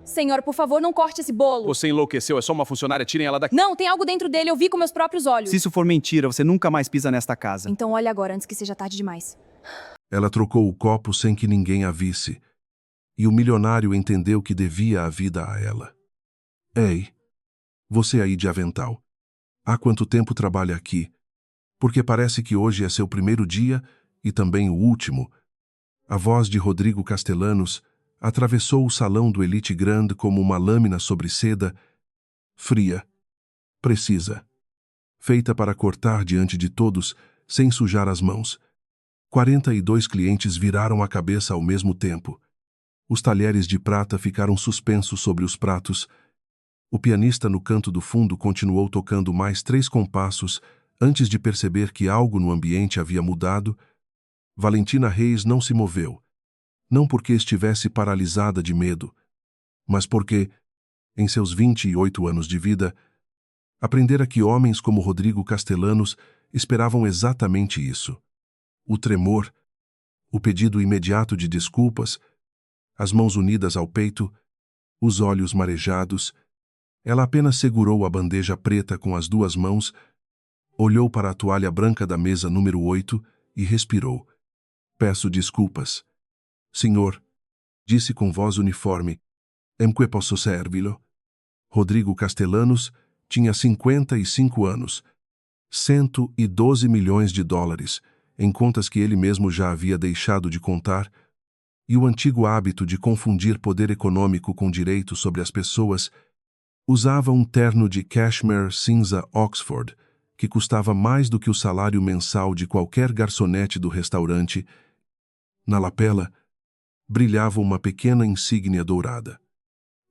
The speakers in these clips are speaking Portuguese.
Senhor, por favor, não corte esse bolo. Você enlouqueceu, é só uma funcionária, tirem ela daqui. Não, tem algo dentro dele, eu vi com meus próprios olhos. Se isso for mentira, você nunca mais pisa nesta casa. Então olhe agora, antes que seja tarde demais. Ela trocou o copo sem que ninguém a visse, e o milionário entendeu que devia a vida a ela. Ei, você aí de avental, há quanto tempo trabalha aqui? Porque parece que hoje é seu primeiro dia e também o último. A voz de Rodrigo Castellanos atravessou o salão do Elite Grand como uma lâmina sobre seda, fria, precisa, feita para cortar diante de todos, sem sujar as mãos. 42 clientes viraram a cabeça ao mesmo tempo. Os talheres de prata ficaram suspensos sobre os pratos. O pianista no canto do fundo continuou tocando mais 3 compassos antes de perceber que algo no ambiente havia mudado. Valentina Reis não se moveu. Não porque estivesse paralisada de medo, mas porque, em seus 28 anos de vida, aprendera que homens como Rodrigo Castellanos esperavam exatamente isso. O tremor, o pedido imediato de desculpas, as mãos unidas ao peito, os olhos marejados. Ela apenas segurou a bandeja preta com as 2 mãos, olhou para a toalha branca da mesa número 8 e respirou. Peço desculpas. Senhor, disse com voz uniforme, em que posso servi-lo? Rodrigo Castellanos tinha 55 anos, 112 milhões de dólares, em contas que ele mesmo já havia deixado de contar, e o antigo hábito de confundir poder econômico com direito sobre as pessoas. Usava um terno de cashmere cinza Oxford, que custava mais do que o salário mensal de qualquer garçonete do restaurante. Na lapela, brilhava uma pequena insígnia dourada.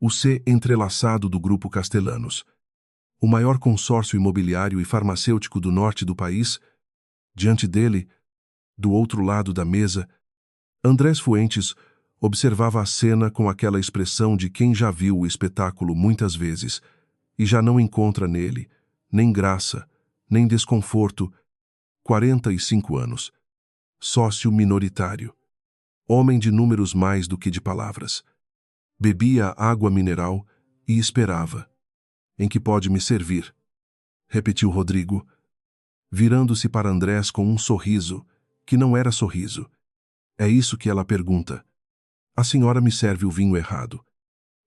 O C entrelaçado do Grupo Castellanos, o maior consórcio imobiliário e farmacêutico do norte do país. Diante dele, do outro lado da mesa, Andrés Fuentes observava a cena com aquela expressão de quem já viu o espetáculo muitas vezes e já não encontra nele nem graça, nem desconforto. 45 anos. Sócio minoritário. Homem de números mais do que de palavras. Bebia água mineral e esperava. Em que pode me servir? Repetiu Rodrigo, virando-se para Andrés com um sorriso, que não era sorriso. É isso que ela pergunta. A senhora me serve o vinho errado.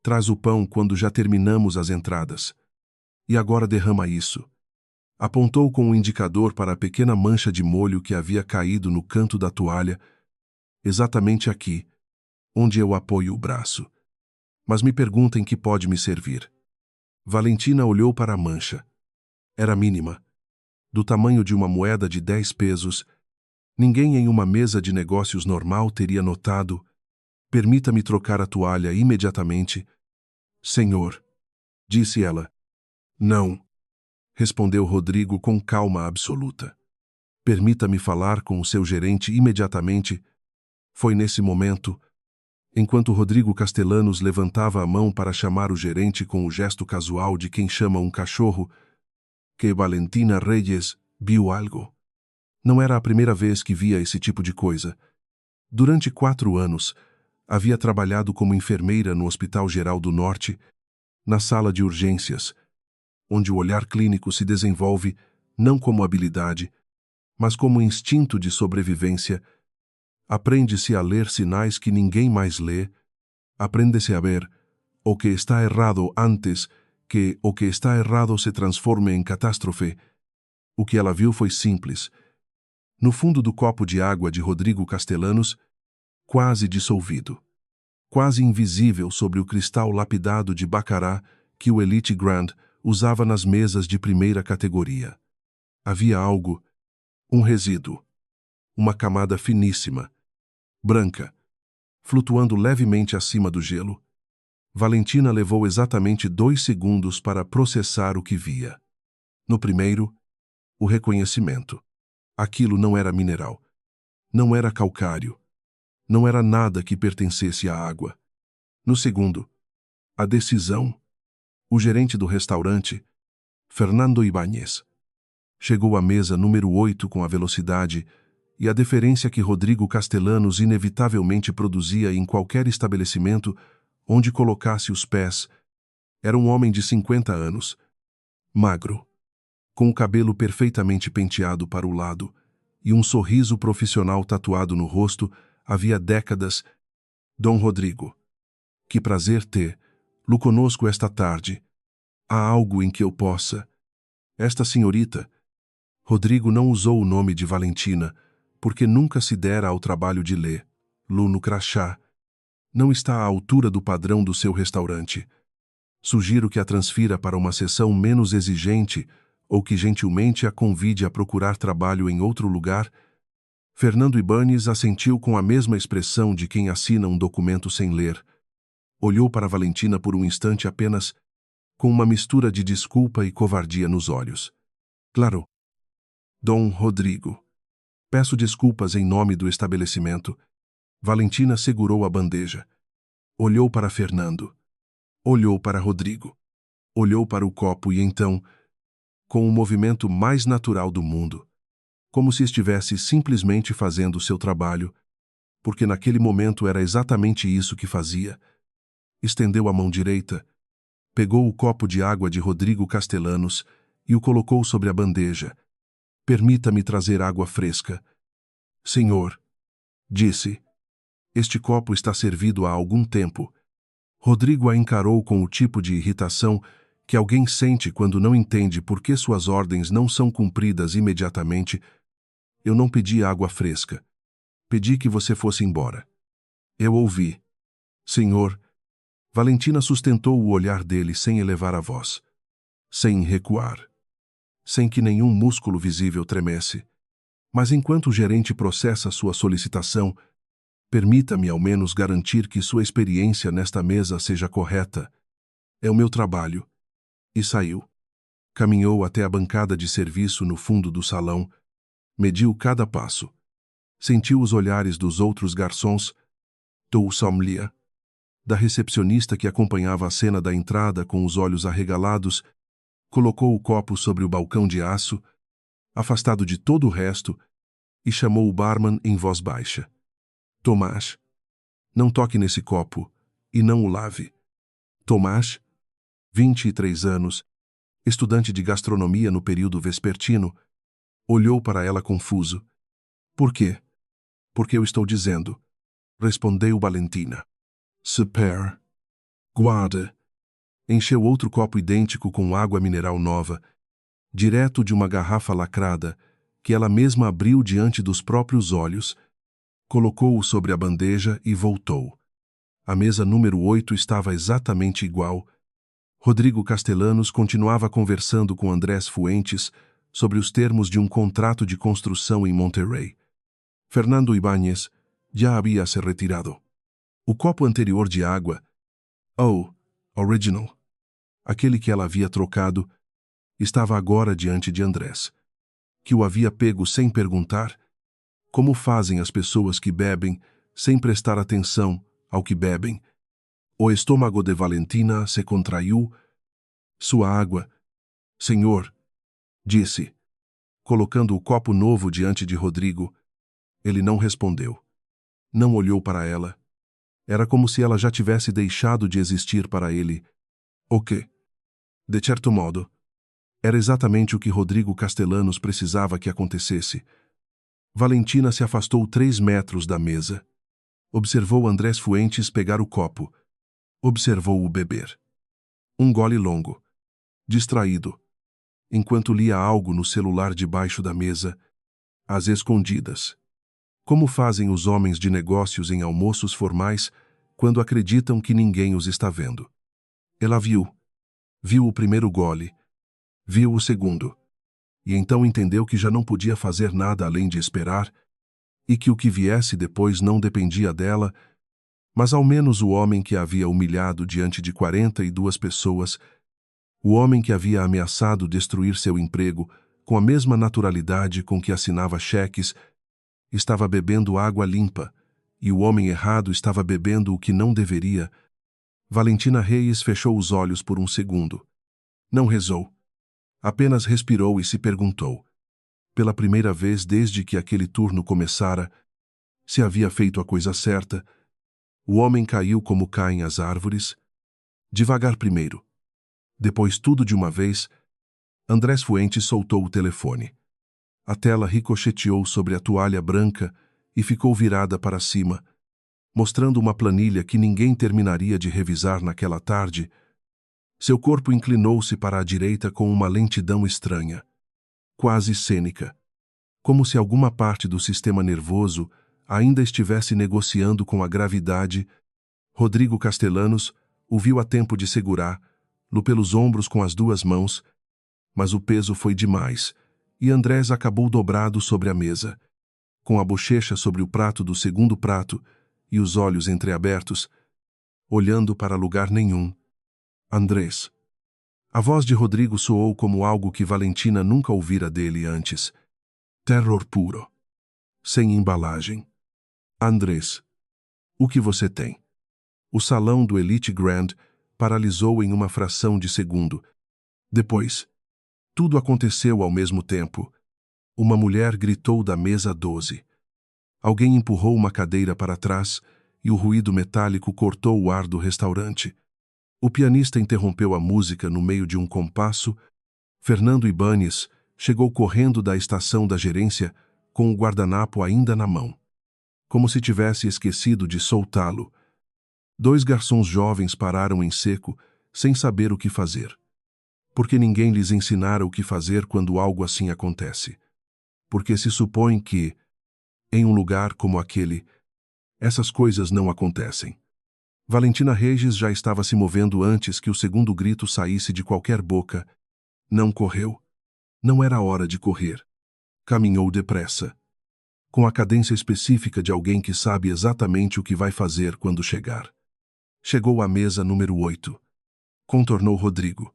Traz o pão quando já terminamos as entradas. E agora derrama isso. Apontou com o indicador para a pequena mancha de molho que havia caído no canto da toalha, exatamente aqui, onde eu apoio o braço. Mas me pergunta em que pode me servir. Valentina olhou para a mancha. Era mínima. Do tamanho de uma moeda de 10 pesos. Ninguém em uma mesa de negócios normal teria notado. Permita-me trocar a toalha imediatamente. Senhor, disse ela. Não, respondeu Rodrigo com calma absoluta. Permita-me falar com o seu gerente imediatamente. Foi nesse momento, enquanto Rodrigo Castellanos levantava a mão para chamar o gerente com o gesto casual de quem chama um cachorro, que Valentina Reyes viu algo. Não era a primeira vez que via esse tipo de coisa. Durante 4 anos, havia trabalhado como enfermeira no Hospital Geral do Norte, na sala de urgências, onde o olhar clínico se desenvolve não como habilidade, mas como instinto de sobrevivência. Aprende-se a ler sinais que ninguém mais lê. Aprende-se a ver o que está errado antes que o que está errado se transforme em catástrofe. O que ela viu foi simples. No fundo do copo de água de Rodrigo Castellanos, quase dissolvido, quase invisível sobre o cristal lapidado de baccarat que o Elite Grand usava nas mesas de primeira categoria. Havia algo, um resíduo, uma camada finíssima, branca, flutuando levemente acima do gelo. Valentina levou exatamente 2 segundos para processar o que via. No primeiro, o reconhecimento. Aquilo não era mineral. Não era calcário. Não era nada que pertencesse à água. No segundo, a decisão. O gerente do restaurante, Fernando Ibáñez, chegou à mesa número 8 com a velocidade e a deferência que Rodrigo Castellanos inevitavelmente produzia em qualquer estabelecimento onde colocasse os pés. Era um homem de 50 anos, magro, com o cabelo perfeitamente penteado para o lado e um sorriso profissional tatuado no rosto havia décadas. Dom Rodrigo. Que prazer ter-lo conosco esta tarde. Há algo em que eu possa... Esta senhorita... Rodrigo não usou o nome de Valentina, porque nunca se dera ao trabalho de ler-lo no crachá. Não está à altura do padrão do seu restaurante. Sugiro que a transfira para uma seção menos exigente ou que gentilmente a convide a procurar trabalho em outro lugar. Fernando Ibanes assentiu com a mesma expressão de quem assina um documento sem ler. Olhou para Valentina por um instante apenas, com uma mistura de desculpa e covardia nos olhos. Claro. Dom Rodrigo. Peço desculpas em nome do estabelecimento. Valentina segurou a bandeja. Olhou para Fernando. Olhou para Rodrigo. Olhou para o copo e então, com o movimento mais natural do mundo, como se estivesse simplesmente fazendo seu trabalho, porque naquele momento era exatamente isso que fazia, estendeu a mão direita, pegou o copo de água de Rodrigo Castellanos e o colocou sobre a bandeja. Permita-me trazer água fresca. Senhor, disse. Este copo está servido há algum tempo. Rodrigo a encarou com o tipo de irritação que alguém sente quando não entende por que suas ordens não são cumpridas imediatamente. Eu não pedi água fresca. Pedi que você fosse embora. Eu ouvi. Senhor. Valentina sustentou o olhar dele sem elevar a voz. Sem recuar. Sem que nenhum músculo visível tremesse. Mas enquanto o gerente processa sua solicitação, permita-me ao menos garantir que sua experiência nesta mesa seja correta. É o meu trabalho. E saiu. Caminhou até a bancada de serviço no fundo do salão, mediu cada passo. Sentiu os olhares dos outros garçons, do sommelier, da recepcionista que acompanhava a cena da entrada com os olhos arregalados, colocou o copo sobre o balcão de aço, afastado de todo o resto, e chamou o barman em voz baixa. Tomás, não toque nesse copo e não o lave. Tomás, 23 anos, estudante de gastronomia no período vespertino, olhou para ela confuso. Por quê? Porque eu estou dizendo, respondeu Valentina. Super. Guarda. Encheu outro copo idêntico com água mineral nova, direto de uma garrafa lacrada, que ela mesma abriu diante dos próprios olhos, colocou-o sobre a bandeja e voltou. A mesa número 8 estava exatamente igual. Rodrigo Castellanos continuava conversando com Andrés Fuentes sobre os termos de um contrato de construção em Monterrey. Fernando Ibanes já havia se retirado. O copo anterior de água, original, aquele que ela havia trocado, estava agora diante de Andrés, que o havia pego sem perguntar, como fazem as pessoas que bebem sem prestar atenção ao que bebem. O estômago de Valentina se contraiu. Sua água, senhor, disse, colocando o copo novo diante de Rodrigo. Ele não respondeu. Não olhou para ela. Era como se ela já tivesse deixado de existir para ele. O quê? De certo modo, era exatamente o que Rodrigo Castellanos precisava que acontecesse. Valentina se afastou 3 metros da mesa. Observou Andrés Fuentes pegar o copo. Observou-o beber. Um gole longo. Distraído. Enquanto lia algo no celular debaixo da mesa, às escondidas. Como fazem os homens de negócios em almoços formais quando acreditam que ninguém os está vendo. Ela viu. Viu o primeiro gole. Viu o segundo. E então entendeu que já não podia fazer nada além de esperar, e que o que viesse depois não dependia dela, mas ao menos o homem que a havia humilhado diante de 42 pessoas, o homem que havia ameaçado destruir seu emprego com a mesma naturalidade com que assinava cheques, estava bebendo água limpa, e o homem errado estava bebendo o que não deveria. Valentina Reis fechou os olhos por um segundo. Não rezou. Apenas respirou e se perguntou, pela primeira vez desde que aquele turno começara, se havia feito a coisa certa. O homem caiu como caem as árvores. Devagar primeiro. Depois tudo de uma vez. Andrés Fuentes soltou o telefone. A tela ricocheteou sobre a toalha branca e ficou virada para cima, mostrando uma planilha que ninguém terminaria de revisar naquela tarde. Seu corpo inclinou-se para a direita com uma lentidão estranha, quase cênica, como se alguma parte do sistema nervoso ainda estivesse negociando com a gravidade. Rodrigo Castellanos o viu a tempo de segurá-lo pelos ombros com as duas mãos, mas o peso foi demais, e Andrés acabou dobrado sobre a mesa, com a bochecha sobre o prato do segundo prato e os olhos entreabertos, olhando para lugar nenhum. Andrés. A voz de Rodrigo soou como algo que Valentina nunca ouvira dele antes. Terror puro. Sem embalagem. Andrés. O que você tem? O salão do Elite Grand paralisou em uma fração de segundo. Depois, tudo aconteceu ao mesmo tempo. Uma mulher gritou da mesa 12. Alguém empurrou uma cadeira para trás e o ruído metálico cortou o ar do restaurante. O pianista interrompeu a música no meio de um compasso. Fernando Ibanes chegou correndo da estação da gerência com o guardanapo ainda na mão, como se tivesse esquecido de soltá-lo. 2 garçons jovens pararam em seco, sem saber o que fazer. Porque ninguém lhes ensinara o que fazer quando algo assim acontece. Porque se supõe que, em um lugar como aquele, essas coisas não acontecem. Valentina Regis já estava se movendo antes que o segundo grito saísse de qualquer boca. Não correu. Não era hora de correr. Caminhou depressa, com a cadência específica de alguém que sabe exatamente o que vai fazer quando chegar. Chegou à mesa número 8. Contornou Rodrigo,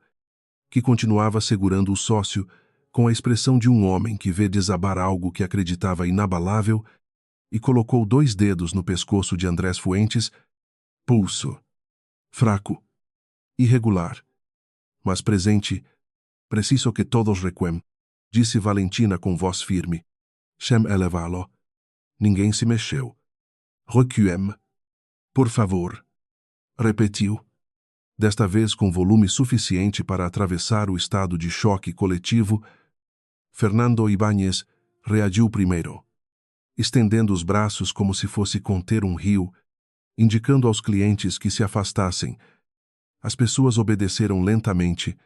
que continuava segurando o sócio com a expressão de um homem que vê desabar algo que acreditava inabalável, e colocou 2 dedos no pescoço de Andrés Fuentes. Pulso. Fraco. Irregular. Mas presente. Preciso que todos recuem, disse Valentina com voz firme. Chem elevá-lo. Ninguém se mexeu. Recuem. Por favor. Repetiu. Desta vez com volume suficiente para atravessar o estado de choque coletivo. Fernando Ibáñez reagiu primeiro, estendendo os braços como se fosse conter um rio, indicando aos clientes que se afastassem. As pessoas obedeceram lentamente,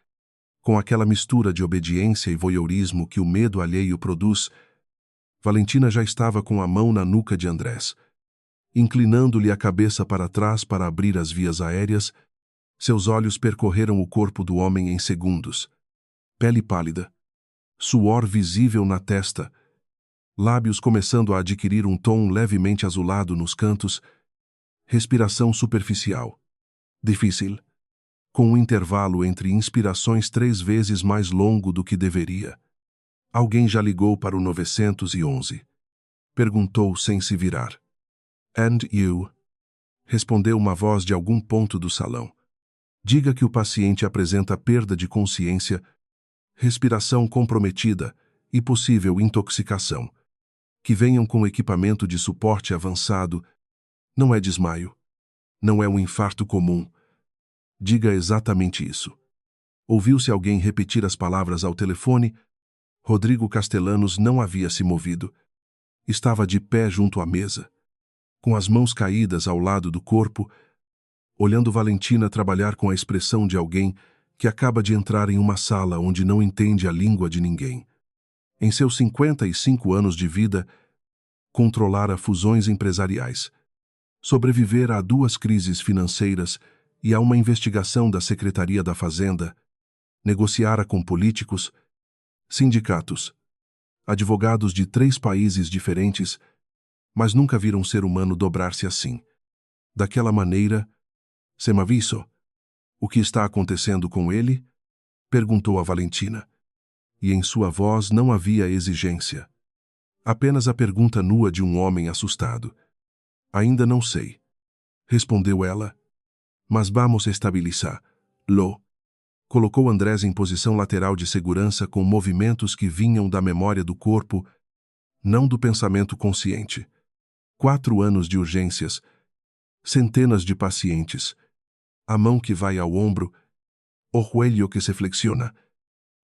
com aquela mistura de obediência e voyeurismo que o medo alheio produz. Valentina já estava com a mão na nuca de Andrés, inclinando-lhe a cabeça para trás para abrir as vias aéreas. Seus olhos percorreram o corpo do homem em segundos. Pele pálida, suor visível na testa, lábios começando a adquirir um tom levemente azulado nos cantos, respiração superficial, difícil, com um intervalo entre inspirações 3 vezes mais longo do que deveria. Alguém já ligou para o 911. Perguntou sem se virar. And you? Respondeu uma voz de algum ponto do salão. Diga que o paciente apresenta perda de consciência, respiração comprometida e possível intoxicação. Que venham com equipamento de suporte avançado. Não é desmaio. Não é um infarto comum. Diga exatamente isso. Ouviu-se alguém repetir as palavras ao telefone. Rodrigo Castellanos não havia se movido. Estava de pé junto à mesa, com as mãos caídas ao lado do corpo, olhando Valentina trabalhar com a expressão de alguém que acaba de entrar em uma sala onde não entende a língua de ninguém. Em seus 55 anos de vida, controlara fusões empresariais, sobreviver a 2 crises financeiras e a uma investigação da Secretaria da Fazenda, negociara com políticos, sindicatos, advogados de 3 países diferentes, mas nunca viram um ser humano dobrar-se assim. Daquela maneira. Sem aviso. O que está acontecendo com ele? Perguntou a Valentina. E em sua voz não havia exigência. Apenas a pergunta nua de um homem assustado. Ainda não sei. Respondeu ela. Mas vamos estabilizar-lo. Colocou Andrés em posição lateral de segurança com movimentos que vinham da memória do corpo, não do pensamento consciente. 4 anos de urgências. Centenas de pacientes. A mão que vai ao ombro, o joelho que se flexiona,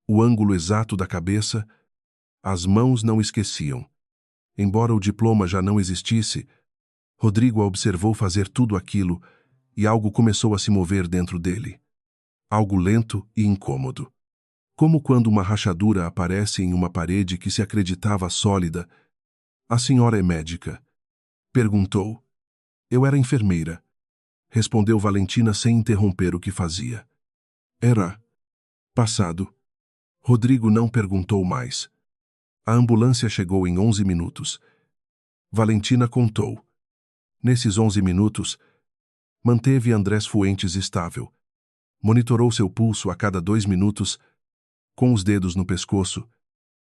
o ângulo exato da cabeça. As mãos não esqueciam. Embora o diploma já não existisse, Rodrigo a observou fazer tudo aquilo e algo começou a se mover dentro dele. Algo lento e incômodo. Como quando uma rachadura aparece em uma parede que se acreditava sólida. A senhora é médica? Perguntou. Eu era enfermeira. Respondeu Valentina sem interromper o que fazia. Era. Passado. Rodrigo não perguntou mais. A ambulância chegou em 11 minutos. Valentina contou. Nesses 11 minutos, manteve Andrés Fuentes estável. Monitorou seu pulso a cada 2 minutos, com os dedos no pescoço.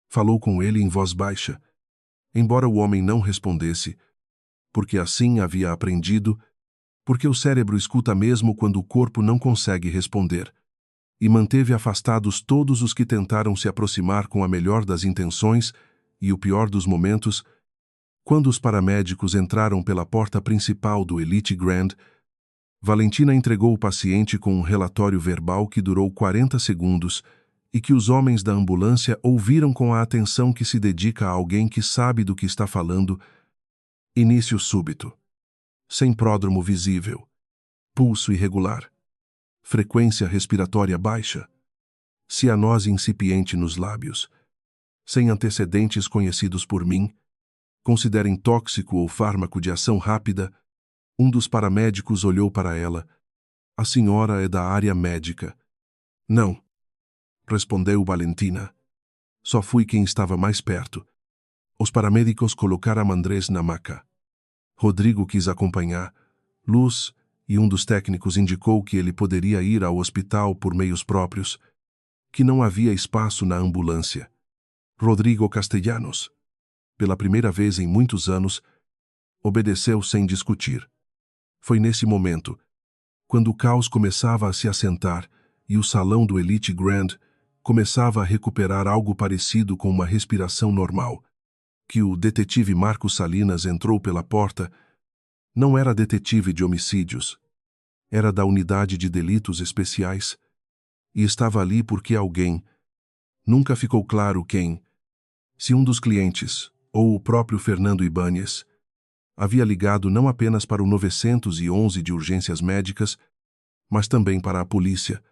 Falou com ele em voz baixa, embora o homem não respondesse, porque assim havia aprendido, porque o cérebro escuta mesmo quando o corpo não consegue responder, e manteve afastados todos os que tentaram se aproximar com a melhor das intenções e o pior dos momentos. Quando os paramédicos entraram pela porta principal do Elite Grand, Valentina entregou o paciente com um relatório verbal que durou 40 segundos e que os homens da ambulância ouviram com a atenção que se dedica a alguém que sabe do que está falando. Início súbito. Sem pródromo visível. Pulso irregular. Frequência respiratória baixa. Cianose incipiente nos lábios. Sem antecedentes conhecidos por mim. Considerem tóxico ou fármaco de ação rápida. Um dos paramédicos olhou para ela. A senhora é da área médica. Não. Respondeu Valentina. Só fui quem estava mais perto. Os paramédicos colocaram Andrés na maca. Rodrigo quis acompanhar. Luz e um dos técnicos indicou que ele poderia ir ao hospital por meios próprios, que não havia espaço na ambulância. Rodrigo Castellanos, pela primeira vez em muitos anos, obedeceu sem discutir. Foi nesse momento, quando o caos começava a se assentar e o salão do Elite Grand começava a recuperar algo parecido com uma respiração normal, que o detetive Marcos Salinas entrou pela porta. Não era detetive de homicídios. Era da unidade de delitos especiais. E estava ali porque alguém, nunca ficou claro quem, se um dos clientes, ou o próprio Fernando Ibáñez, havia ligado não apenas para o 911 de urgências médicas, mas também para a polícia,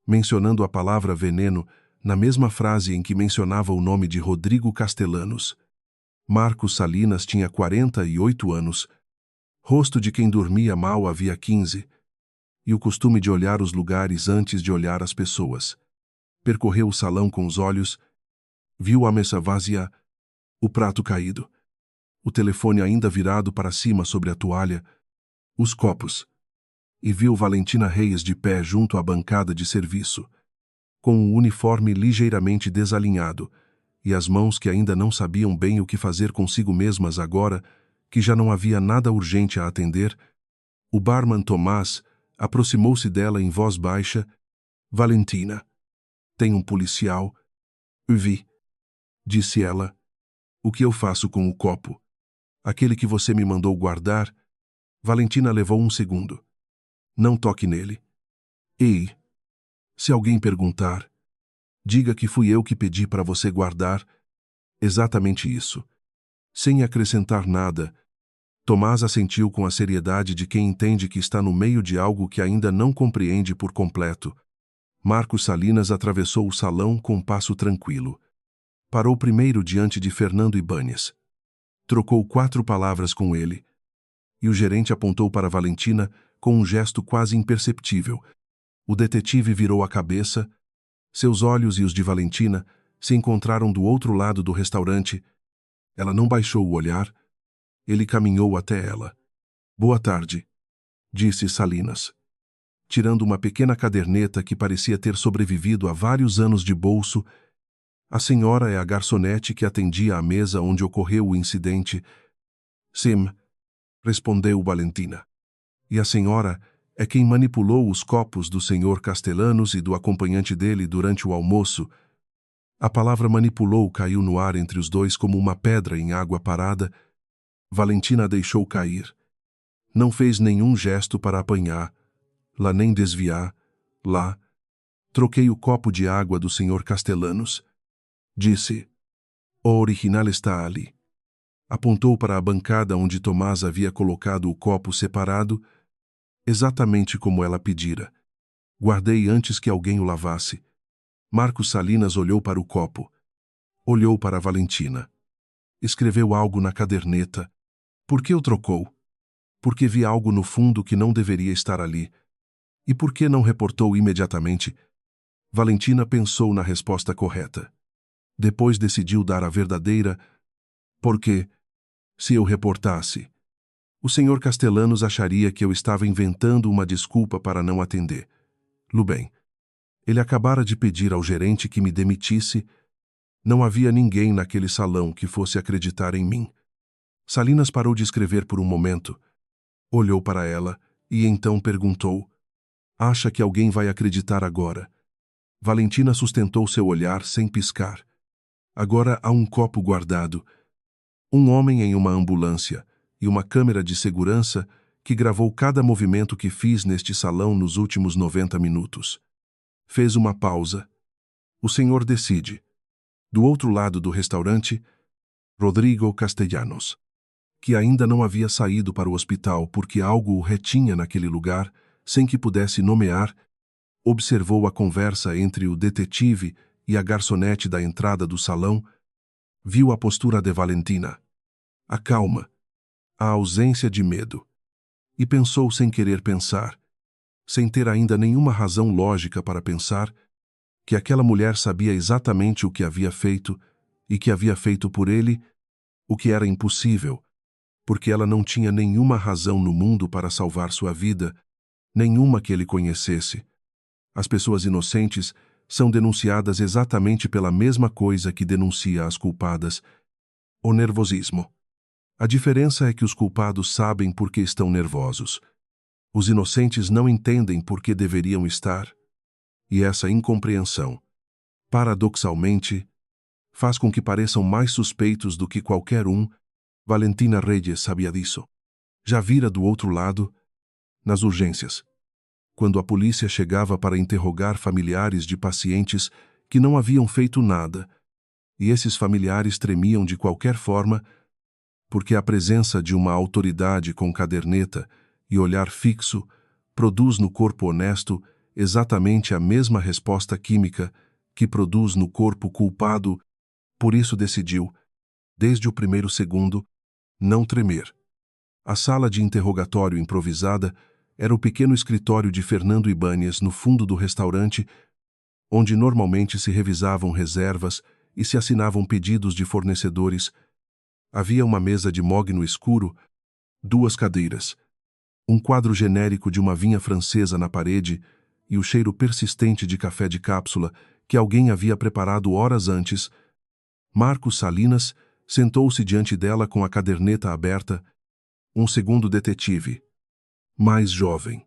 mencionando a palavra veneno na mesma frase em que mencionava o nome de Rodrigo Castellanos. Marcos Salinas tinha 48 anos, rosto de quem dormia mal havia 15, e o costume de olhar os lugares antes de olhar as pessoas. Percorreu o salão com os olhos, viu a mesa vazia, o prato caído, o telefone ainda virado para cima sobre a toalha, os copos, e viu Valentina Reis de pé junto à bancada de serviço, com o uniforme ligeiramente desalinhado e as mãos que ainda não sabiam bem o que fazer consigo mesmas agora, que já não havia nada urgente a atender. O barman Tomás aproximou-se dela em voz baixa. Valentina, tem um policial? Vi, disse ela. O que eu faço com o copo? Aquele que você me mandou guardar? Valentina levou um segundo. Não toque nele. Ei, se alguém perguntar, diga que fui eu que pedi para você guardar. Exatamente isso. Sem acrescentar nada, Tomás assentiu com a seriedade de quem entende que está no meio de algo que ainda não compreende por completo. Marcos Salinas atravessou o salão com um passo tranquilo. Parou primeiro diante de Fernando Ibáñez. Trocou 4 palavras com ele. E o gerente apontou para Valentina com um gesto quase imperceptível. O detetive virou a cabeça. Seus olhos e os de Valentina se encontraram do outro lado do restaurante. Ela não baixou o olhar. Ele caminhou até ela. Boa tarde, disse Salinas, tirando uma pequena caderneta que parecia ter sobrevivido a vários anos de bolso. A senhora é a garçonete que atendia à mesa onde ocorreu o incidente. Sim, respondeu Valentina. E a senhora é quem manipulou os copos do senhor Castellanos e do acompanhante dele durante o almoço. A palavra manipulou caiu no ar entre os dois como uma pedra em água parada. Valentina deixou cair. Não fez nenhum gesto para apanhar, lá nem desviar, lá. Troquei o copo de água do Sr. Castellanos. Disse, o original está ali. Apontou para a bancada onde Tomás havia colocado o copo separado, exatamente como ela pedira. Guardei antes que alguém o lavasse. Marcos Salinas olhou para o copo. Olhou para Valentina. Escreveu algo na caderneta. Por que o trocou? Porque vi algo no fundo que não deveria estar ali. E por que não reportou imediatamente? Valentina pensou na resposta correta. Depois decidiu dar a verdadeira. Porque, se eu reportasse, o Sr. Castellanos acharia que eu estava inventando uma desculpa para não atender. Bem, ele acabara de pedir ao gerente que me demitisse. Não havia ninguém naquele salão que fosse acreditar em mim. Salinas parou de escrever por um momento. Olhou para ela e então perguntou: acha que alguém vai acreditar agora? Valentina sustentou seu olhar sem piscar. Agora há um copo guardado, um homem em uma ambulância e uma câmera de segurança que gravou cada movimento que fiz neste salão nos últimos 90 minutos. Fez uma pausa. O senhor decide. Do outro lado do restaurante, Rodrigo Castellanos, que ainda não havia saído para o hospital porque algo o retinha naquele lugar, sem que pudesse nomear, observou a conversa entre o detetive e a garçonete da entrada do salão, viu a postura de Valentina, a calma, a ausência de medo, e pensou sem querer pensar, sem ter ainda nenhuma razão lógica para pensar, que aquela mulher sabia exatamente o que havia feito e que havia feito por ele, o que era impossível, porque ela não tinha nenhuma razão no mundo para salvar sua vida, nenhuma que ele conhecesse. As pessoas inocentes são denunciadas exatamente pela mesma coisa que denuncia as culpadas: o nervosismo. A diferença é que os culpados sabem por que estão nervosos. Os inocentes não entendem por que deveriam estar. E essa incompreensão, paradoxalmente, faz com que pareçam mais suspeitos do que qualquer um. Valentina Reyes sabia disso. Já vira do outro lado, nas urgências, quando a polícia chegava para interrogar familiares de pacientes que não haviam feito nada, e esses familiares tremiam de qualquer forma, porque a presença de uma autoridade com caderneta e olhar fixo produz no corpo honesto exatamente a mesma resposta química que produz no corpo culpado. Por isso decidiu, desde o primeiro segundo, não tremer. A sala de interrogatório improvisada era o pequeno escritório de Fernando Ibáñez no fundo do restaurante, onde normalmente se revisavam reservas e se assinavam pedidos de fornecedores. Havia uma mesa de mogno escuro, 2 cadeiras, um quadro genérico de uma vinha francesa na parede e o cheiro persistente de café de cápsula que alguém havia preparado horas antes. Marcos Salinas sentou-se diante dela com a caderneta aberta. Um segundo detetive, mais jovem,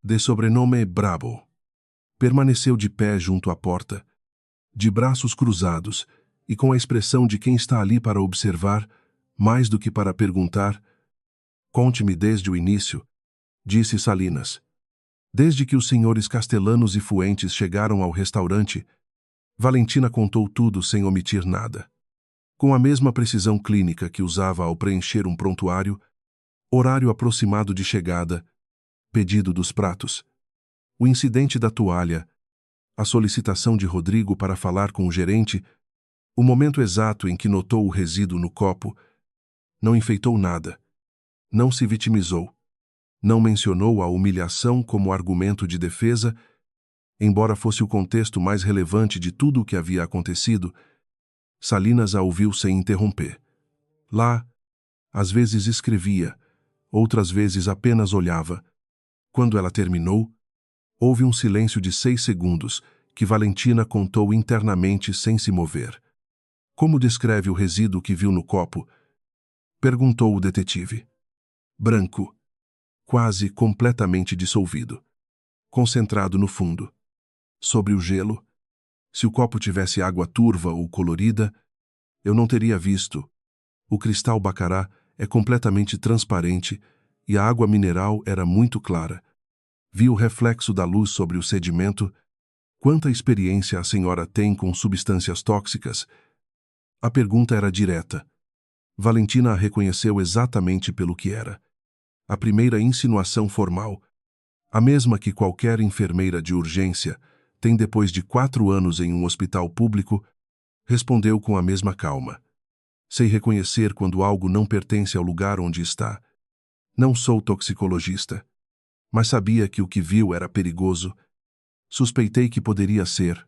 de sobrenome Brabo, permaneceu de pé junto à porta, de braços cruzados e com a expressão de quem está ali para observar, mais do que para perguntar. Conte-me desde o início, disse Salinas. Desde que os senhores Castellanos e Fuentes chegaram ao restaurante, Valentina contou tudo sem omitir nada. Com a mesma precisão clínica que usava ao preencher um prontuário, horário aproximado de chegada, pedido dos pratos, o incidente da toalha, a solicitação de Rodrigo para falar com o gerente, o momento exato em que notou o resíduo no copo. Não enfeitou nada, não se vitimizou, não mencionou a humilhação como argumento de defesa, embora fosse o contexto mais relevante de tudo o que havia acontecido. Salinas a ouviu sem interromper. Lá, às vezes escrevia, outras vezes apenas olhava. Quando ela terminou, houve um silêncio de 6 segundos que Valentina contou internamente sem se mover. Como descreve o resíduo que viu no copo? Perguntou o detetive. Branco, quase completamente dissolvido, concentrado no fundo. Sobre o gelo, se o copo tivesse água turva ou colorida, eu não teria visto. O cristal bacará é completamente transparente e a água mineral era muito clara. Vi o reflexo da luz sobre o sedimento. Quanta experiência a senhora tem com substâncias tóxicas? A pergunta era direta. Valentina a reconheceu exatamente pelo que era. A primeira insinuação formal, a mesma que qualquer enfermeira de urgência tem depois de 4 anos em um hospital público, respondeu com a mesma calma. Sei reconhecer quando algo não pertence ao lugar onde está. Não sou toxicologista, mas sabia que o que viu era perigoso. Suspeitei que poderia ser.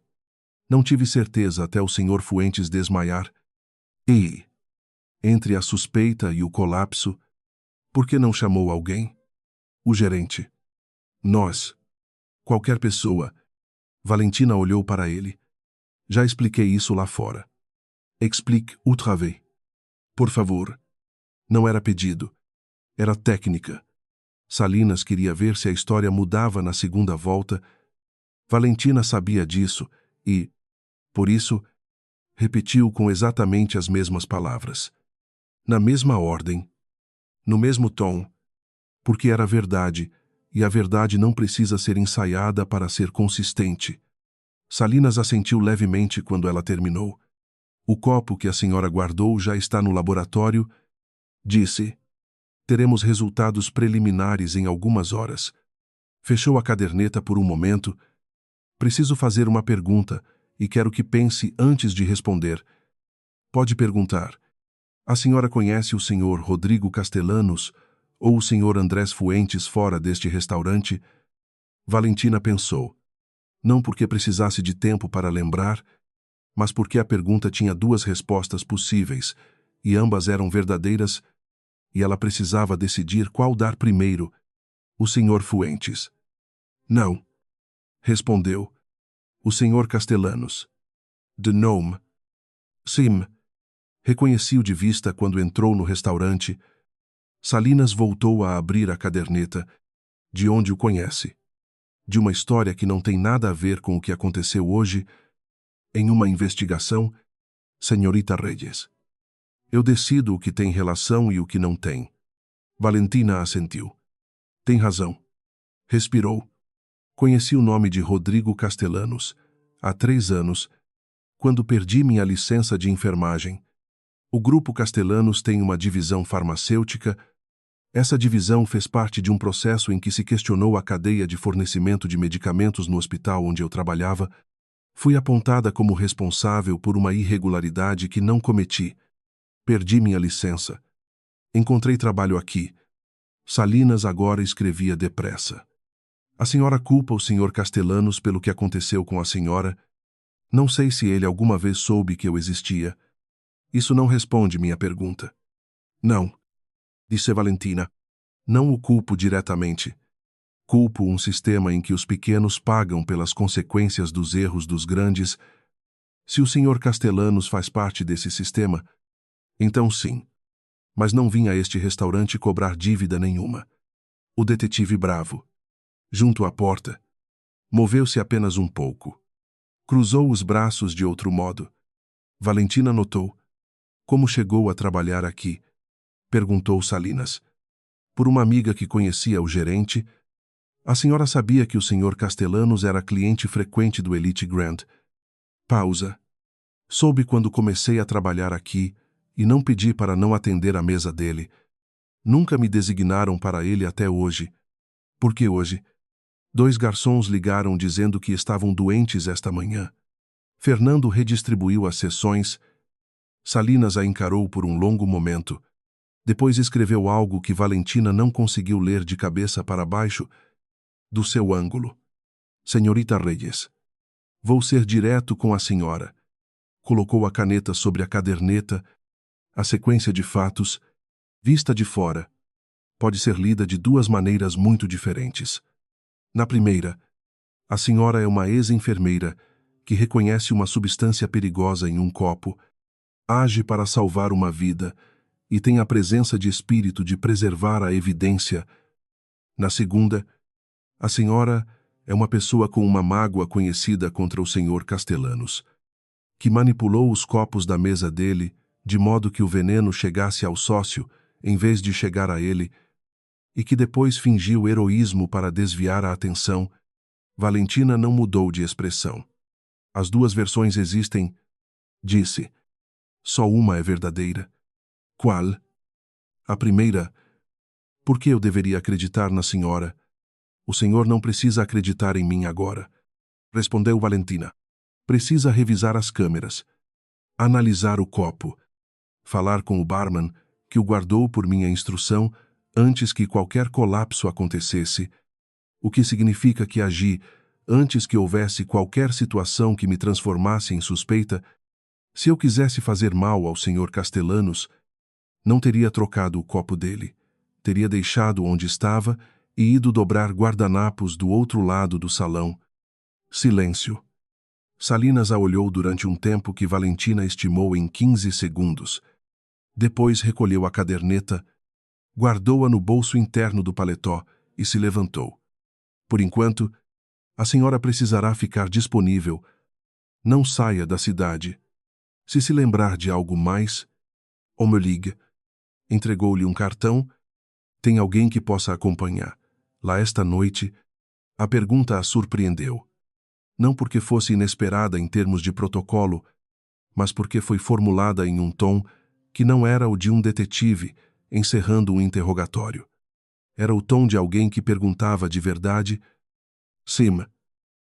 Não tive certeza até o Sr. Fuentes desmaiar. E, entre a suspeita e o colapso, por que não chamou alguém? O gerente. Nós. Qualquer pessoa. Valentina olhou para ele. Já expliquei isso lá fora. Explique outra vez. Por favor. Não era pedido. Era técnica. Salinas queria ver se a história mudava na segunda volta. Valentina sabia disso e, por isso, repetiu com exatamente as mesmas palavras. Na mesma ordem. No mesmo tom. Porque era verdade, e a verdade não precisa ser ensaiada para ser consistente. Salinas assentiu levemente quando ela terminou. O copo que a senhora guardou já está no laboratório, disse. Teremos resultados preliminares em algumas horas. Fechou a caderneta por um momento. Preciso fazer uma pergunta e quero que pense antes de responder. Pode perguntar. A senhora conhece o senhor Rodrigo Castellanos ou o senhor Andrés Fuentes fora deste restaurante? Valentina pensou. Não porque precisasse de tempo para lembrar, mas porque a pergunta tinha 2 respostas possíveis, e ambas eram verdadeiras, e ela precisava decidir qual dar primeiro. O senhor Fuentes. Não. Respondeu. O senhor Castellanos. De nome. Sim. Reconheci-o de vista quando entrou no restaurante. Salinas voltou a abrir a caderneta. De onde o conhece? De uma história que não tem nada a ver com o que aconteceu hoje, em uma investigação, senhorita Reyes. Eu decido o que tem relação e o que não tem. Valentina assentiu. Tem razão. Respirou. Conheci o nome de Rodrigo Castellanos, há 3 anos, quando perdi minha licença de enfermagem. O Grupo Castellanos tem uma divisão farmacêutica. Essa divisão fez parte de um processo em que se questionou a cadeia de fornecimento de medicamentos no hospital onde eu trabalhava. Fui apontada como responsável por uma irregularidade que não cometi. Perdi minha licença. Encontrei trabalho aqui. Salinas agora escrevia depressa. A senhora culpa o senhor Castellanos pelo que aconteceu com a senhora. Não sei se ele alguma vez soube que eu existia. Isso não responde minha pergunta. Não, disse Valentina. Não o culpo diretamente. Culpo um sistema em que os pequenos pagam pelas consequências dos erros dos grandes. Se o senhor Castellanos faz parte desse sistema, então sim. Mas não vim a este restaurante cobrar dívida nenhuma. O detetive bravo. Junto à porta. Moveu-se apenas um pouco. Cruzou os braços de outro modo. Valentina notou. Como chegou a trabalhar aqui? Perguntou Salinas. Por uma amiga que conhecia o gerente. A senhora sabia que o senhor Castellanos era cliente frequente do Elite Grand. Pausa. Soube quando comecei a trabalhar aqui e não pedi para não atender a mesa dele. Nunca me designaram para ele até hoje. Por que hoje? 2 garçons ligaram dizendo que estavam doentes esta manhã. Fernando redistribuiu as sessões. Salinas a encarou por um longo momento. Depois escreveu algo que Valentina não conseguiu ler de cabeça para baixo, do seu ângulo. Senhorita Reyes. Vou ser direto com a senhora. Colocou a caneta sobre a caderneta. A sequência de fatos, vista de fora, pode ser lida de 2 maneiras muito diferentes. Na primeira, a senhora é uma ex-enfermeira que reconhece uma substância perigosa em um copo, age para salvar uma vida e tem a presença de espírito de preservar a evidência. Na segunda, a senhora é uma pessoa com uma mágoa conhecida contra o senhor Castellanos, que manipulou os copos da mesa dele de modo que o veneno chegasse ao sócio em vez de chegar a ele, e que depois fingiu heroísmo para desviar a atenção, Valentina não mudou de expressão. As duas versões existem, disse. Só uma é verdadeira. Qual? A primeira. Por que eu deveria acreditar na senhora? O senhor não precisa acreditar em mim agora, respondeu Valentina. Precisa revisar as câmeras, analisar o copo, falar com o barman, que o guardou por minha instrução antes que qualquer colapso acontecesse, o que significa que agi antes que houvesse qualquer situação que me transformasse em suspeita. Se eu quisesse fazer mal ao Sr. Castellanos, não teria trocado o copo dele, teria deixado onde estava e ido dobrar guardanapos do outro lado do salão. Silêncio. Salinas a olhou durante um tempo que Valentina estimou em 15 segundos. Depois recolheu a caderneta, guardou-a no bolso interno do paletó e se levantou. Por enquanto, a senhora precisará ficar disponível. Não saia da cidade. Se lembrar de algo mais, ou me ligue. Entregou-lhe um cartão. Tem alguém que possa acompanhar. Lá esta noite, a pergunta a surpreendeu. Não porque fosse inesperada em termos de protocolo, mas porque foi formulada em um tom que não era o de um detetive encerrando um interrogatório. Era o tom de alguém que perguntava de verdade. Sim,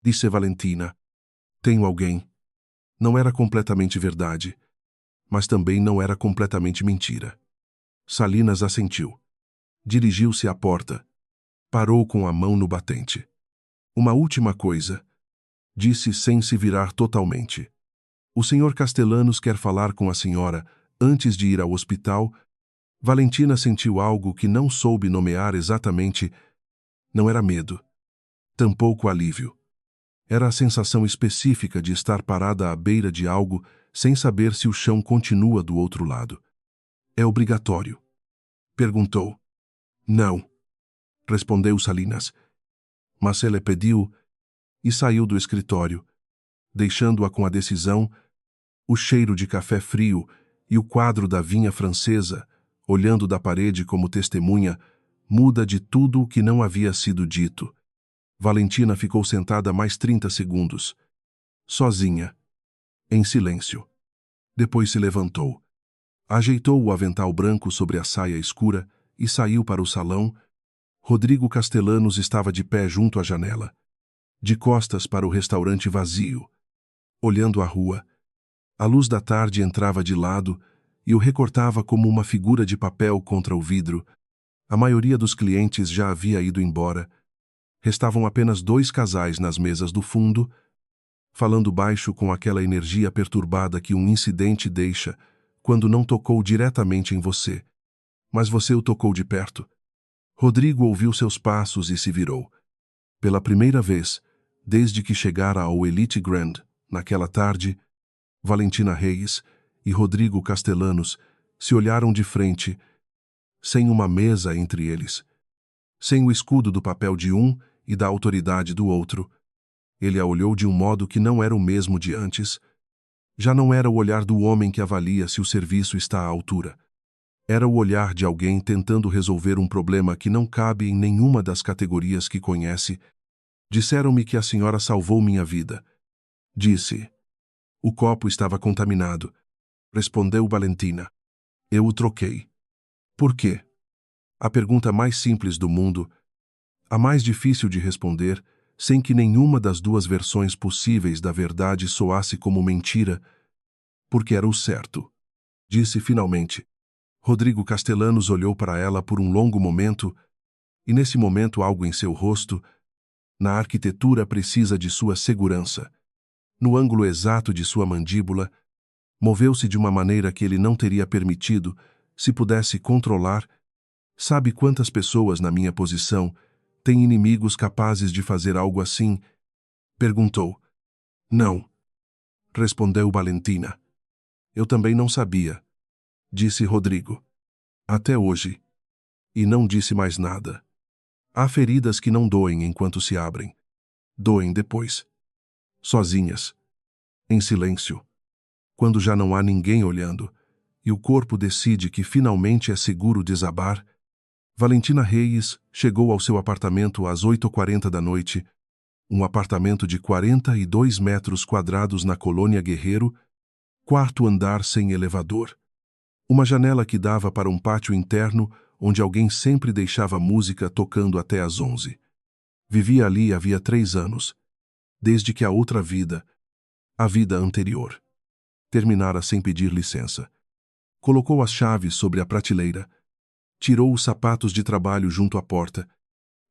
disse Valentina. Tenho alguém. Não era completamente verdade, mas também não era completamente mentira. Salinas assentiu. Dirigiu-se à porta. Parou com a mão no batente. Uma última coisa, disse sem se virar totalmente. O Sr. Castellanos quer falar com a senhora antes de ir ao hospital. Valentina sentiu algo que não soube nomear exatamente. Não era medo, tampouco alívio. Era a sensação específica de estar parada à beira de algo sem saber se o chão continua do outro lado. É obrigatório? Perguntou. Não, respondeu Salinas. Mas ele pediu e saiu do escritório, deixando-a com a decisão, o cheiro de café frio e o quadro da vinha francesa, olhando da parede como testemunha, muda de tudo o que não havia sido dito. Valentina ficou sentada mais 30 segundos, sozinha, em silêncio. Depois se levantou, ajeitou o avental branco sobre a saia escura e saiu para o salão. Rodrigo Castellanos estava de pé junto à janela, de costas para o restaurante vazio, olhando a rua. A luz da tarde entrava de lado e o recortava como uma figura de papel contra o vidro. A maioria dos clientes já havia ido embora. Restavam apenas 2 casais nas mesas do fundo, falando baixo com aquela energia perturbada que um incidente deixa quando não tocou diretamente em você, mas você o tocou de perto. Rodrigo ouviu seus passos e se virou. Pela primeira vez, desde que chegara ao Elite Grand, naquela tarde, Valentina Reis e Rodrigo Castellanos se olharam de frente, sem uma mesa entre eles, sem o escudo do papel de um e da autoridade do outro. Ele a olhou de um modo que não era o mesmo de antes. Já não era o olhar do homem que avalia se o serviço está à altura. Era o olhar de alguém tentando resolver um problema que não cabe em nenhuma das categorias que conhece. Disseram-me que a senhora salvou minha vida. Disse. O copo estava contaminado. Respondeu Valentina. Eu o troquei. Por quê? A pergunta mais simples do mundo, a mais difícil de responder, sem que nenhuma das duas versões possíveis da verdade soasse como mentira, porque era o certo. Disse finalmente. Rodrigo Castellanos olhou para ela por um longo momento, e nesse momento algo em seu rosto, na arquitetura precisa de sua segurança, no ângulo exato de sua mandíbula, moveu-se de uma maneira que ele não teria permitido se pudesse controlar. Sabe quantas pessoas na minha posição têm inimigos capazes de fazer algo assim? Perguntou. Não. Respondeu Valentina. Eu também não sabia, disse Rodrigo. Até hoje. E não disse mais nada. Há feridas que não doem enquanto se abrem. Doem depois. Sozinhas. Em silêncio. Quando já não há ninguém olhando, e o corpo decide que finalmente é seguro desabar, Valentina Reis chegou ao seu apartamento às 8h40 da noite, um apartamento de 42 metros quadrados na Colônia Guerreiro, quarto andar sem elevador. Uma janela que dava para um pátio interno onde alguém sempre deixava música tocando até às 11. Vivia ali havia 3 anos, desde que a outra vida, a vida anterior, terminara sem pedir licença. Colocou as chaves sobre a prateleira, tirou os sapatos de trabalho junto à porta,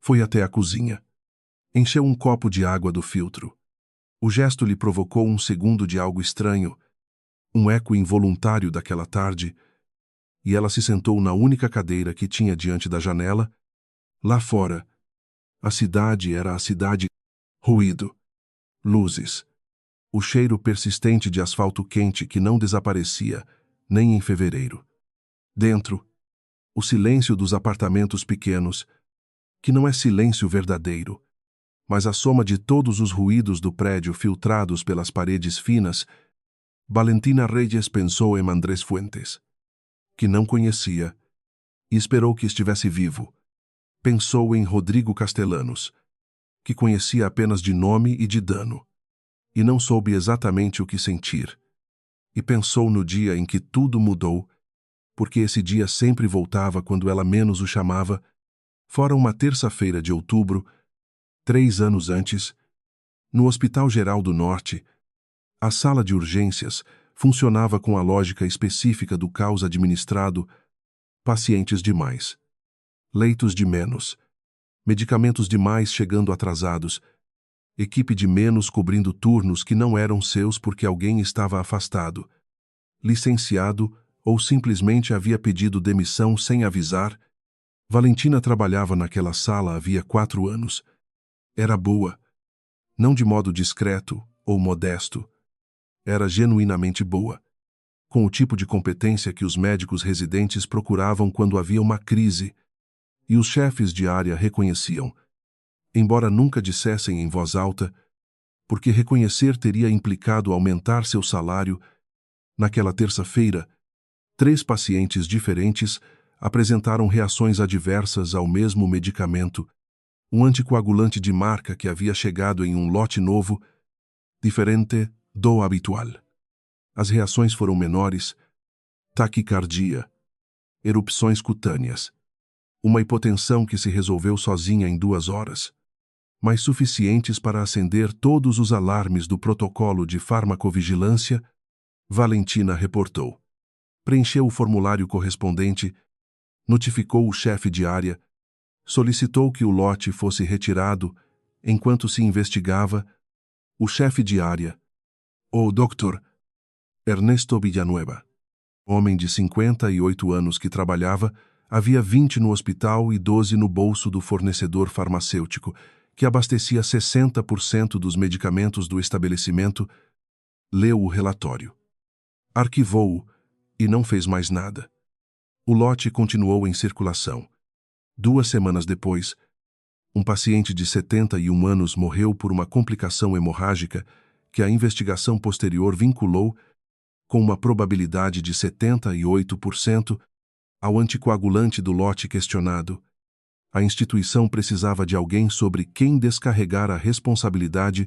foi até a cozinha. Encheu um copo de água do filtro. O gesto lhe provocou um segundo de algo estranho, um eco involuntário daquela tarde, e ela se sentou na única cadeira que tinha diante da janela. Lá fora, a cidade era a cidade. Ruído, luzes, o cheiro persistente de asfalto quente que não desaparecia, nem em fevereiro. Dentro, o silêncio dos apartamentos pequenos, que não é silêncio verdadeiro, mas a soma de todos os ruídos do prédio filtrados pelas paredes finas. Valentina Reyes pensou em Andrés Fuentes, que não conhecia, e esperou que estivesse vivo. Pensou em Rodrigo Castellanos, que conhecia apenas de nome e de dano, e não soube exatamente o que sentir. E pensou no dia em que tudo mudou, porque esse dia sempre voltava quando ela menos o chamava, fora uma terça-feira de outubro, 3 anos antes, no Hospital Geral do Norte. A sala de urgências funcionava com a lógica específica do caos administrado: pacientes demais, leitos de menos, medicamentos demais chegando atrasados, equipe de menos cobrindo turnos que não eram seus porque alguém estava afastado, licenciado ou simplesmente havia pedido demissão sem avisar. Valentina trabalhava naquela sala havia 4 anos. Era boa, não de modo discreto ou modesto. Era genuinamente boa, com o tipo de competência que os médicos residentes procuravam quando havia uma crise, e os chefes de área reconheciam, embora nunca dissessem em voz alta, porque reconhecer teria implicado aumentar seu salário. Naquela terça-feira, 3 pacientes diferentes apresentaram reações adversas ao mesmo medicamento, um anticoagulante de marca que havia chegado em um lote novo, diferente do habitual. As reações foram menores: taquicardia, erupções cutâneas, uma hipotensão que se resolveu sozinha em 2 horas, mas suficientes para acender todos os alarmes do protocolo de farmacovigilância. Valentina reportou. Preencheu o formulário correspondente, notificou o chefe de área, solicitou que o lote fosse retirado enquanto se investigava. O chefe de área, o Dr. Ernesto Villanueva, homem de 58 anos que trabalhava, havia 20 no hospital e 12 no bolso do fornecedor farmacêutico, que abastecia 60% dos medicamentos do estabelecimento, leu o relatório. Arquivou-o e não fez mais nada. O lote continuou em circulação. 2 semanas depois, um paciente de 71 anos morreu por uma complicação hemorrágica que a investigação posterior vinculou, com uma probabilidade de 78%, ao anticoagulante do lote questionado. A instituição precisava de alguém sobre quem descarregar a responsabilidade.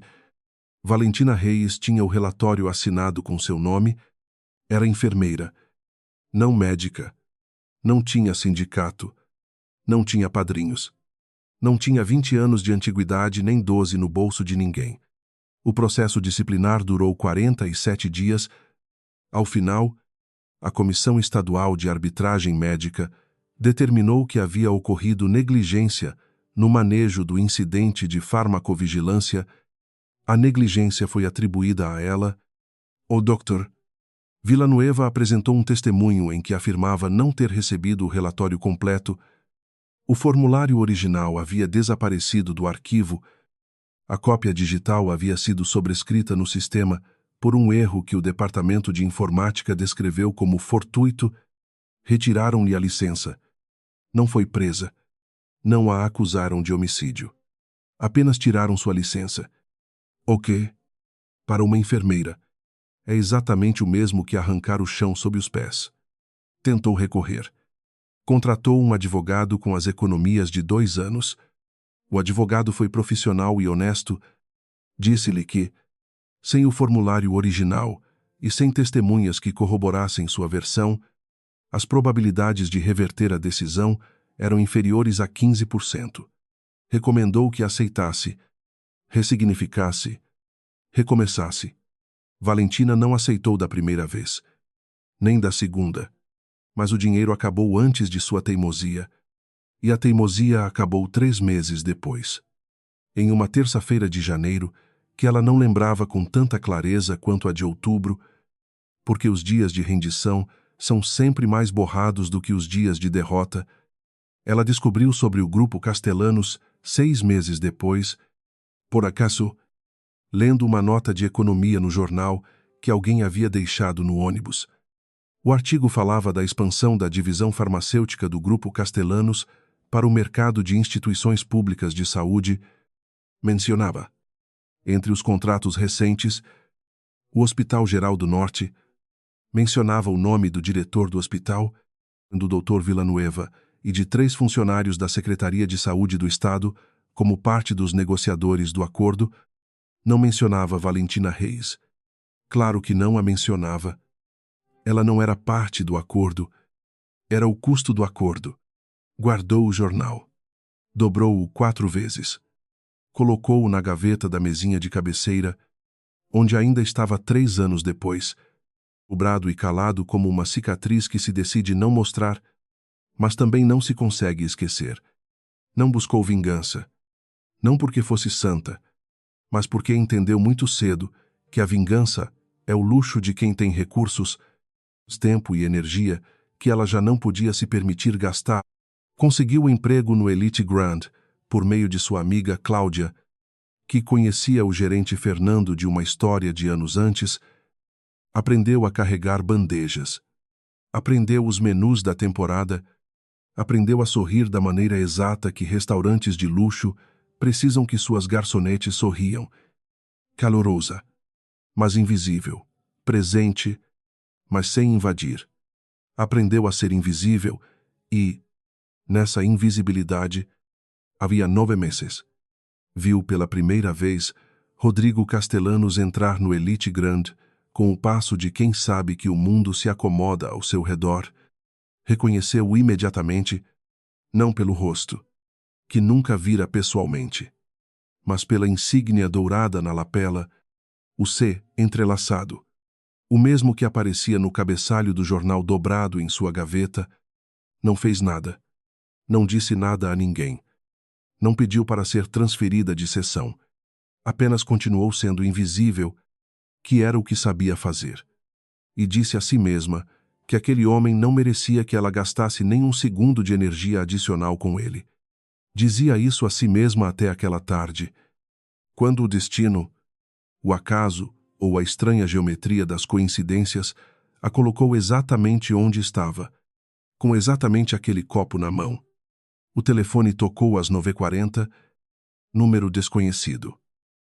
Valentina Reis tinha o relatório assinado com seu nome. Era enfermeira, não médica. Não tinha sindicato. Não tinha padrinhos. Não tinha 20 anos de antiguidade nem 12 no bolso de ninguém. O processo disciplinar durou 47 dias. Ao final, a Comissão Estadual de Arbitragem Médica determinou que havia ocorrido negligência no manejo do incidente de farmacovigilância. A negligência foi atribuída a ela. O Dr. Villanueva apresentou um testemunho em que afirmava não ter recebido o relatório completo. O formulário original havia desaparecido do arquivo. A cópia digital havia sido sobrescrita no sistema por um erro que o Departamento de Informática descreveu como fortuito. Retiraram-lhe a licença. Não foi presa. Não a acusaram de homicídio. Apenas tiraram sua licença. O que, para uma enfermeira, é exatamente o mesmo que arrancar o chão sob os pés. Tentou recorrer. Contratou um advogado com as economias de 2 anos. O advogado foi profissional e honesto. Disse-lhe que, sem o formulário original e sem testemunhas que corroborassem sua versão, as probabilidades de reverter a decisão eram inferiores a 15%. Recomendou que aceitasse, ressignificasse, recomeçasse. Valentina não aceitou da primeira vez, nem da segunda, mas o dinheiro acabou antes de sua teimosia, e a teimosia acabou 3 meses depois. Em uma terça-feira de janeiro, que ela não lembrava com tanta clareza quanto a de outubro, porque os dias de rendição são sempre mais borrados do que os dias de derrota, ela descobriu sobre o grupo Castellanos 6 meses depois, por acaso, lendo uma nota de economia no jornal que alguém havia deixado no ônibus. O artigo falava da expansão da divisão farmacêutica do grupo Castellanos para o mercado de instituições públicas de saúde. Mencionava, entre os contratos recentes, o Hospital Geral do Norte. Mencionava o nome do diretor do hospital, do Dr. Villanueva, e de 3 funcionários da Secretaria de Saúde do Estado, como parte dos negociadores do acordo. Não mencionava Valentina Reis. Claro que não a mencionava. Ela não era parte do acordo. Era o custo do acordo. Guardou o jornal. Dobrou-o 4 vezes. Colocou-o na gaveta da mesinha de cabeceira, onde ainda estava 3 anos depois, dobrado e calado como uma cicatriz que se decide não mostrar, mas também não se consegue esquecer. Não buscou vingança. Não porque fosse santa, mas porque entendeu muito cedo que a vingança é o luxo de quem tem recursos, tempo e energia que ela já não podia se permitir gastar. Conseguiu o emprego no Elite Grand por meio de sua amiga Cláudia, que conhecia o gerente Fernando de uma história de anos antes. Aprendeu a carregar bandejas. Aprendeu os menus da temporada. Aprendeu a sorrir da maneira exata que restaurantes de luxo precisam que suas garçonetes sorriam. Calorosa, mas invisível. Presente, mas sem invadir. Aprendeu a ser invisível e, nessa invisibilidade, havia 9 meses. Viu pela primeira vez Rodrigo Castellanos entrar no Elite Grand com o passo de quem sabe que o mundo se acomoda ao seu redor. Reconheceu imediatamente, não pelo rosto, que nunca vira pessoalmente, mas pela insígnia dourada na lapela, o C entrelaçado, o mesmo que aparecia no cabeçalho do jornal dobrado em sua gaveta. Não fez nada. Não disse nada a ninguém. Não pediu para ser transferida de seção. Apenas continuou sendo invisível, que era o que sabia fazer. E disse a si mesma que aquele homem não merecia que ela gastasse nem um segundo de energia adicional com ele. Dizia isso a si mesma até aquela tarde, quando o destino, o acaso ou a estranha geometria das coincidências a colocou exatamente onde estava, com exatamente aquele copo na mão. O telefone tocou às 9h40, número desconhecido.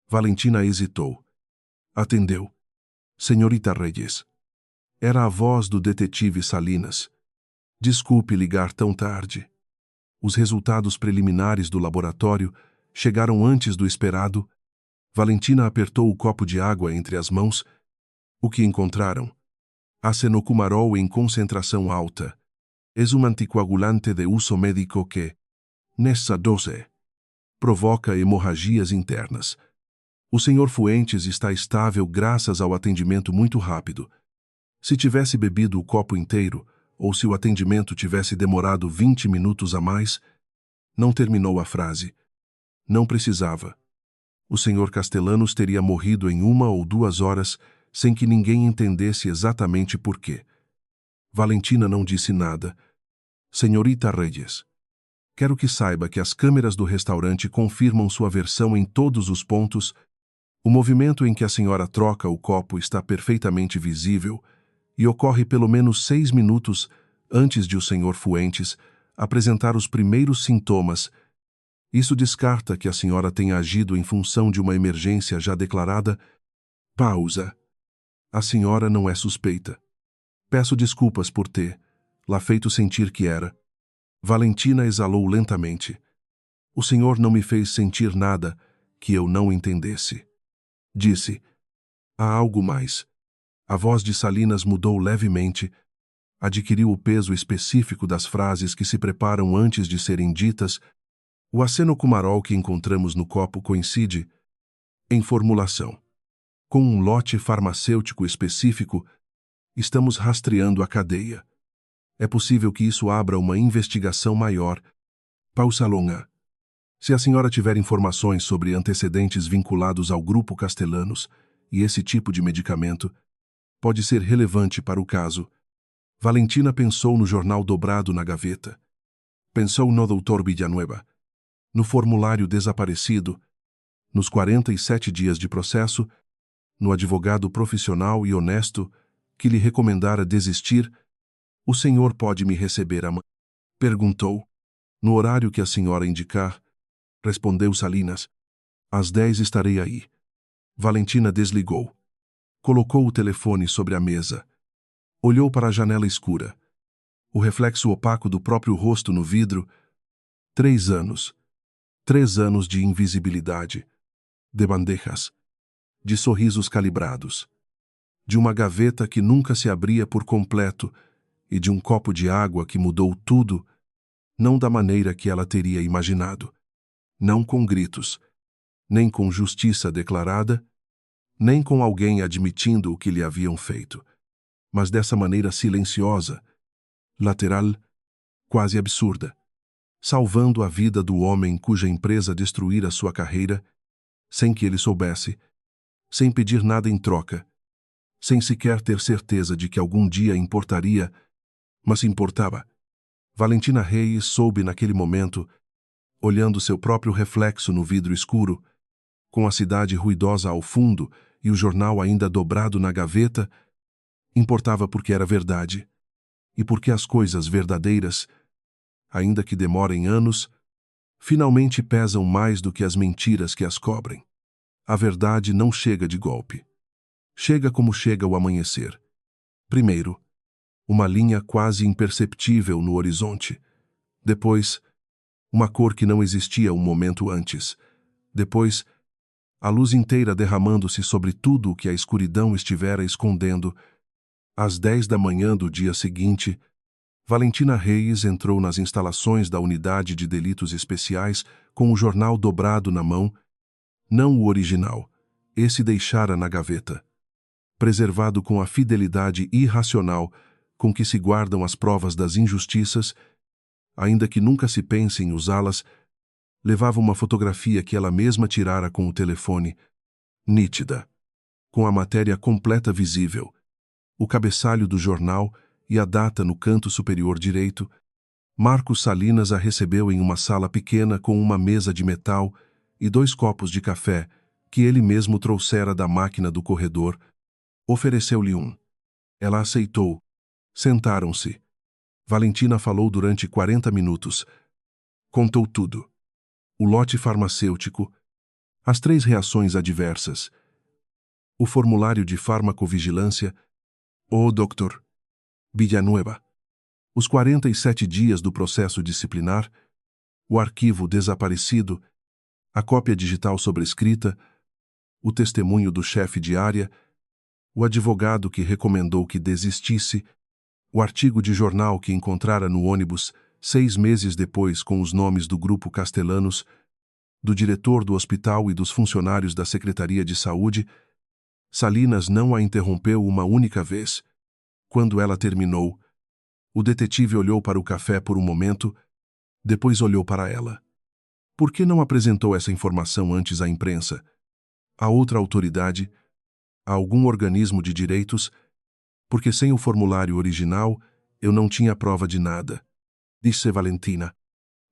Valentina hesitou. Atendeu. Senhorita Reyes. Era a voz do detetive Salinas. Desculpe ligar tão tarde. Os resultados preliminares do laboratório chegaram antes do esperado. Valentina apertou o copo de água entre as mãos. O que encontraram? Acenocumarol em concentração alta. Es um anticoagulante de uso médico que, nessa dose, provoca hemorragias internas. O Sr. Fuentes está estável graças ao atendimento muito rápido. Se tivesse bebido o copo inteiro, ou se o atendimento tivesse demorado 20 minutos a mais, não terminou a frase. Não precisava. O Sr. Castellanos teria morrido em 1 ou 2 horas sem que ninguém entendesse exatamente por quê. Valentina não disse nada. Senhorita Reyes, quero que saiba que as câmeras do restaurante confirmam sua versão em todos os pontos. O movimento em que a senhora troca o copo está perfeitamente visível e ocorre pelo menos 6 minutos antes de o Sr. Fuentes apresentar os primeiros sintomas. Isso descarta que a senhora tenha agido em função de uma emergência já declarada. Pausa. A senhora não é suspeita. Peço desculpas por ter lá feito sentir que era. Valentina exalou lentamente. O senhor não me fez sentir nada que eu não entendesse. Disse: há algo mais. A voz de Salinas mudou levemente, adquiriu o peso específico das frases que se preparam antes de serem ditas. O acenocumarol que encontramos no copo coincide, em formulação, com um lote farmacêutico específico. Estamos rastreando a cadeia. É possível que isso abra uma investigação maior. Pausa longa. Se a senhora tiver informações sobre antecedentes vinculados ao grupo Castellanos e esse tipo de medicamento, pode ser relevante para o caso. Valentina pensou no jornal dobrado na gaveta. Pensou no Dr. Villanueva, no formulário desaparecido, nos 47 dias de processo, no advogado profissional e honesto que lhe recomendara desistir. O senhor pode me receber amanhã? Perguntou. No horário que a senhora indicar, respondeu Salinas. Às 10 estarei aí. Valentina desligou. Colocou o telefone sobre a mesa. Olhou para a janela escura. O reflexo opaco do próprio rosto no vidro. 3 anos. 3 anos de invisibilidade. De bandejas. De sorrisos calibrados. De uma gaveta que nunca se abria por completo e de um copo de água que mudou tudo, não da maneira que ela teria imaginado. Não com gritos, nem com justiça declarada, nem com alguém admitindo o que lhe haviam feito, mas dessa maneira silenciosa, lateral, quase absurda, salvando a vida do homem cuja empresa destruíra sua carreira, sem que ele soubesse, sem pedir nada em troca, sem sequer ter certeza de que algum dia importaria, mas importava. Valentina Reis soube naquele momento, olhando seu próprio reflexo no vidro escuro, com a cidade ruidosa ao fundo e o jornal ainda dobrado na gaveta, importava porque era verdade, e porque as coisas verdadeiras, ainda que demorem anos, finalmente pesam mais do que as mentiras que as cobrem. A verdade não chega de golpe. Chega como chega o amanhecer. Primeiro, uma linha quase imperceptível no horizonte. Depois, uma cor que não existia um momento antes. Depois, a luz inteira derramando-se sobre tudo o que a escuridão estivera escondendo. Às 10 da manhã do dia seguinte, Valentina Reis entrou nas instalações da Unidade de Delitos Especiais com o jornal dobrado na mão, não o original, esse deixara na gaveta. Preservado com a fidelidade irracional com que se guardam as provas das injustiças, ainda que nunca se pense em usá-las, levava uma fotografia que ela mesma tirara com o telefone, nítida, com a matéria completa visível, o cabeçalho do jornal e a data no canto superior direito. Marcos Salinas a recebeu em uma sala pequena com uma mesa de metal e 2 copos de café que ele mesmo trouxera da máquina do corredor. Ofereceu-lhe um. Ela aceitou. Sentaram-se. Valentina falou durante 40 minutos. Contou tudo. O lote farmacêutico, as 3 reações adversas, o formulário de farmacovigilância, o Dr. Villanueva, os 47 dias do processo disciplinar, o arquivo desaparecido, a cópia digital sobrescrita, o testemunho do chefe de área, o advogado que recomendou que desistisse, o artigo de jornal que encontrara no ônibus 6 meses depois com os nomes do grupo Castellanos, do diretor do hospital e dos funcionários da Secretaria de Saúde. Salinas não a interrompeu uma única vez. Quando ela terminou, o detetive olhou para o café por um momento, depois olhou para ela. Por que não apresentou essa informação antes à imprensa? A outra autoridade? A algum organismo de direitos? Porque sem o formulário original, eu não tinha prova de nada. Disse Valentina.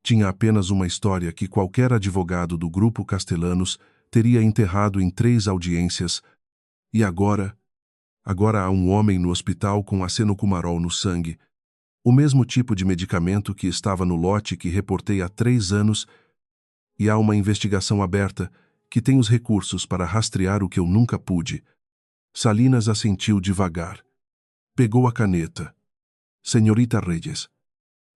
Tinha apenas uma história que qualquer advogado do grupo Castellanos teria enterrado em 3 audiências. E agora? Agora há um homem no hospital com acenocumarol no sangue. O mesmo tipo de medicamento que estava no lote que reportei há 3 anos. E há uma investigação aberta que tem os recursos para rastrear o que eu nunca pude. Salinas assentiu devagar. Pegou a caneta. Senhorita Reyes,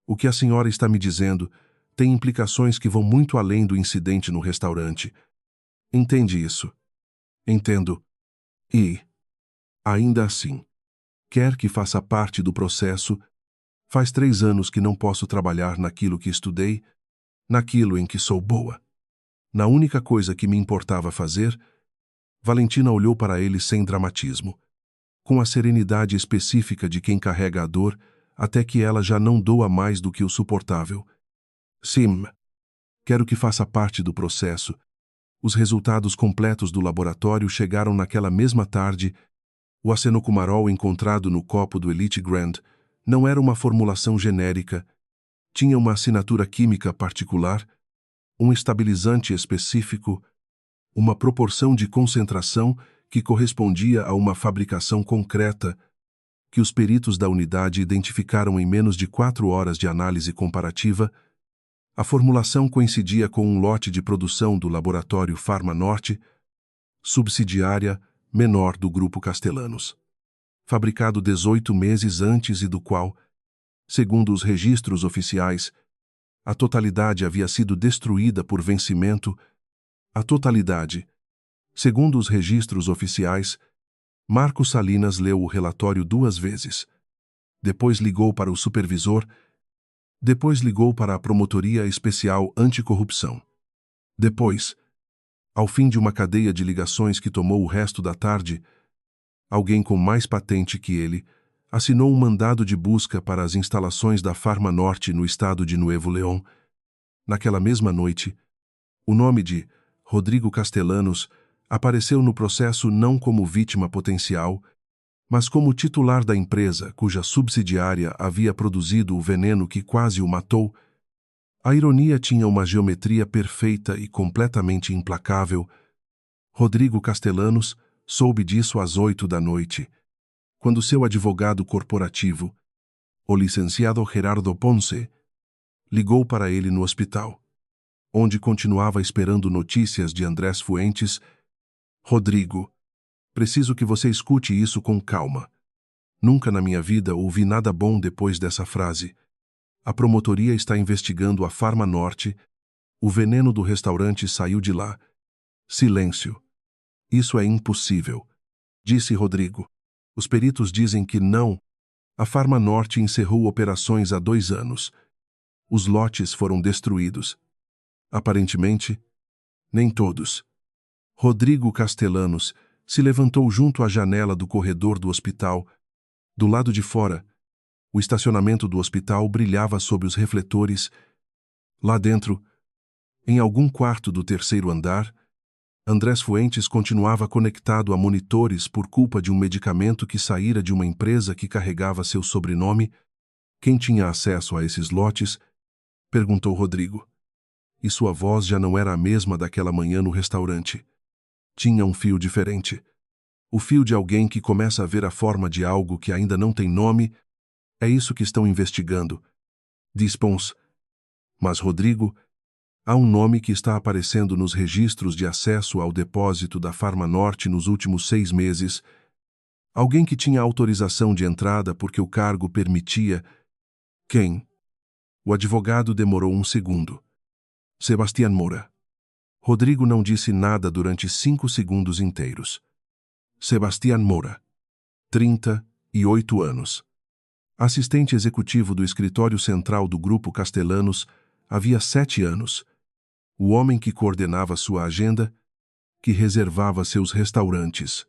O que a senhora está me dizendo tem implicações que vão muito além do incidente no restaurante. Entende isso? Entendo. E, ainda assim, quer que faça parte do processo, faz 3 anos que não posso trabalhar naquilo que estudei, naquilo em que sou boa. Na única coisa que me importava fazer, Valentina olhou para ele sem dramatismo, com a serenidade específica de quem carrega a dor, até que ela já não doa mais do que o suportável. Sim, quero que faça parte do processo. Os resultados completos do laboratório chegaram naquela mesma tarde. O acenocumarol encontrado no copo do Elite Grand não era uma formulação genérica, tinha uma assinatura química particular, um estabilizante específico, uma proporção de concentração que correspondia a uma fabricação concreta, que os peritos da unidade identificaram em menos de 4 horas de análise comparativa. A formulação coincidia com um lote de produção do laboratório Pharma Norte, subsidiária menor do Grupo Castellanos, fabricado 18 meses antes e do qual, segundo os registros oficiais, a totalidade havia sido destruída por vencimento. A totalidade. Segundo os registros oficiais, Marcos Salinas leu o relatório 2 vezes. Depois ligou para o supervisor. Depois ligou para a Promotoria Especial Anticorrupção. Depois, ao fim de uma cadeia de ligações que tomou o resto da tarde, alguém com mais patente que ele assinou um mandado de busca para as instalações da Pharma Norte no estado de Nuevo León. Naquela mesma noite, o nome de Rodrigo Castellanos apareceu no processo não como vítima potencial, mas como titular da empresa cuja subsidiária havia produzido o veneno que quase o matou. A ironia tinha uma geometria perfeita e completamente implacável. Rodrigo Castellanos soube disso às 8 da noite, quando seu advogado corporativo, o licenciado Gerardo Ponce, ligou para ele no hospital, onde continuava esperando notícias de Andrés Fuentes. Rodrigo, preciso que você escute isso com calma. Nunca na minha vida ouvi nada bom depois dessa frase. A promotoria está investigando a Pharma Norte. O veneno do restaurante saiu de lá. Silêncio. Isso é impossível, disse Rodrigo. Os peritos dizem que não. A Pharma Norte encerrou operações há 2 anos. Os lotes foram destruídos. Aparentemente, nem todos. Rodrigo Castellanos se levantou junto à janela do corredor do hospital. Do lado de fora, o estacionamento do hospital brilhava sob os refletores. Lá dentro, em algum quarto do 3º andar, Andrés Fuentes continuava conectado a monitores por culpa de um medicamento que saíra de uma empresa que carregava seu sobrenome. Quem tinha acesso a esses lotes? Perguntou Rodrigo. E sua voz já não era a mesma daquela manhã no restaurante. Tinha um fio diferente. O fio de alguém que começa a ver a forma de algo que ainda não tem nome. É isso que estão investigando, diz Pons. Mas, Rodrigo, há um nome que está aparecendo nos registros de acesso ao depósito da Pharma Norte nos últimos 6 meses. Alguém que tinha autorização de entrada porque o cargo permitia. Quem? O advogado demorou 1 segundo. Sebastián Moura. Rodrigo não disse nada durante 5 segundos inteiros. Sebastián Moura. 38 anos. Assistente executivo do escritório central do Grupo Castellanos havia 7 anos. O homem que coordenava sua agenda, que reservava seus restaurantes,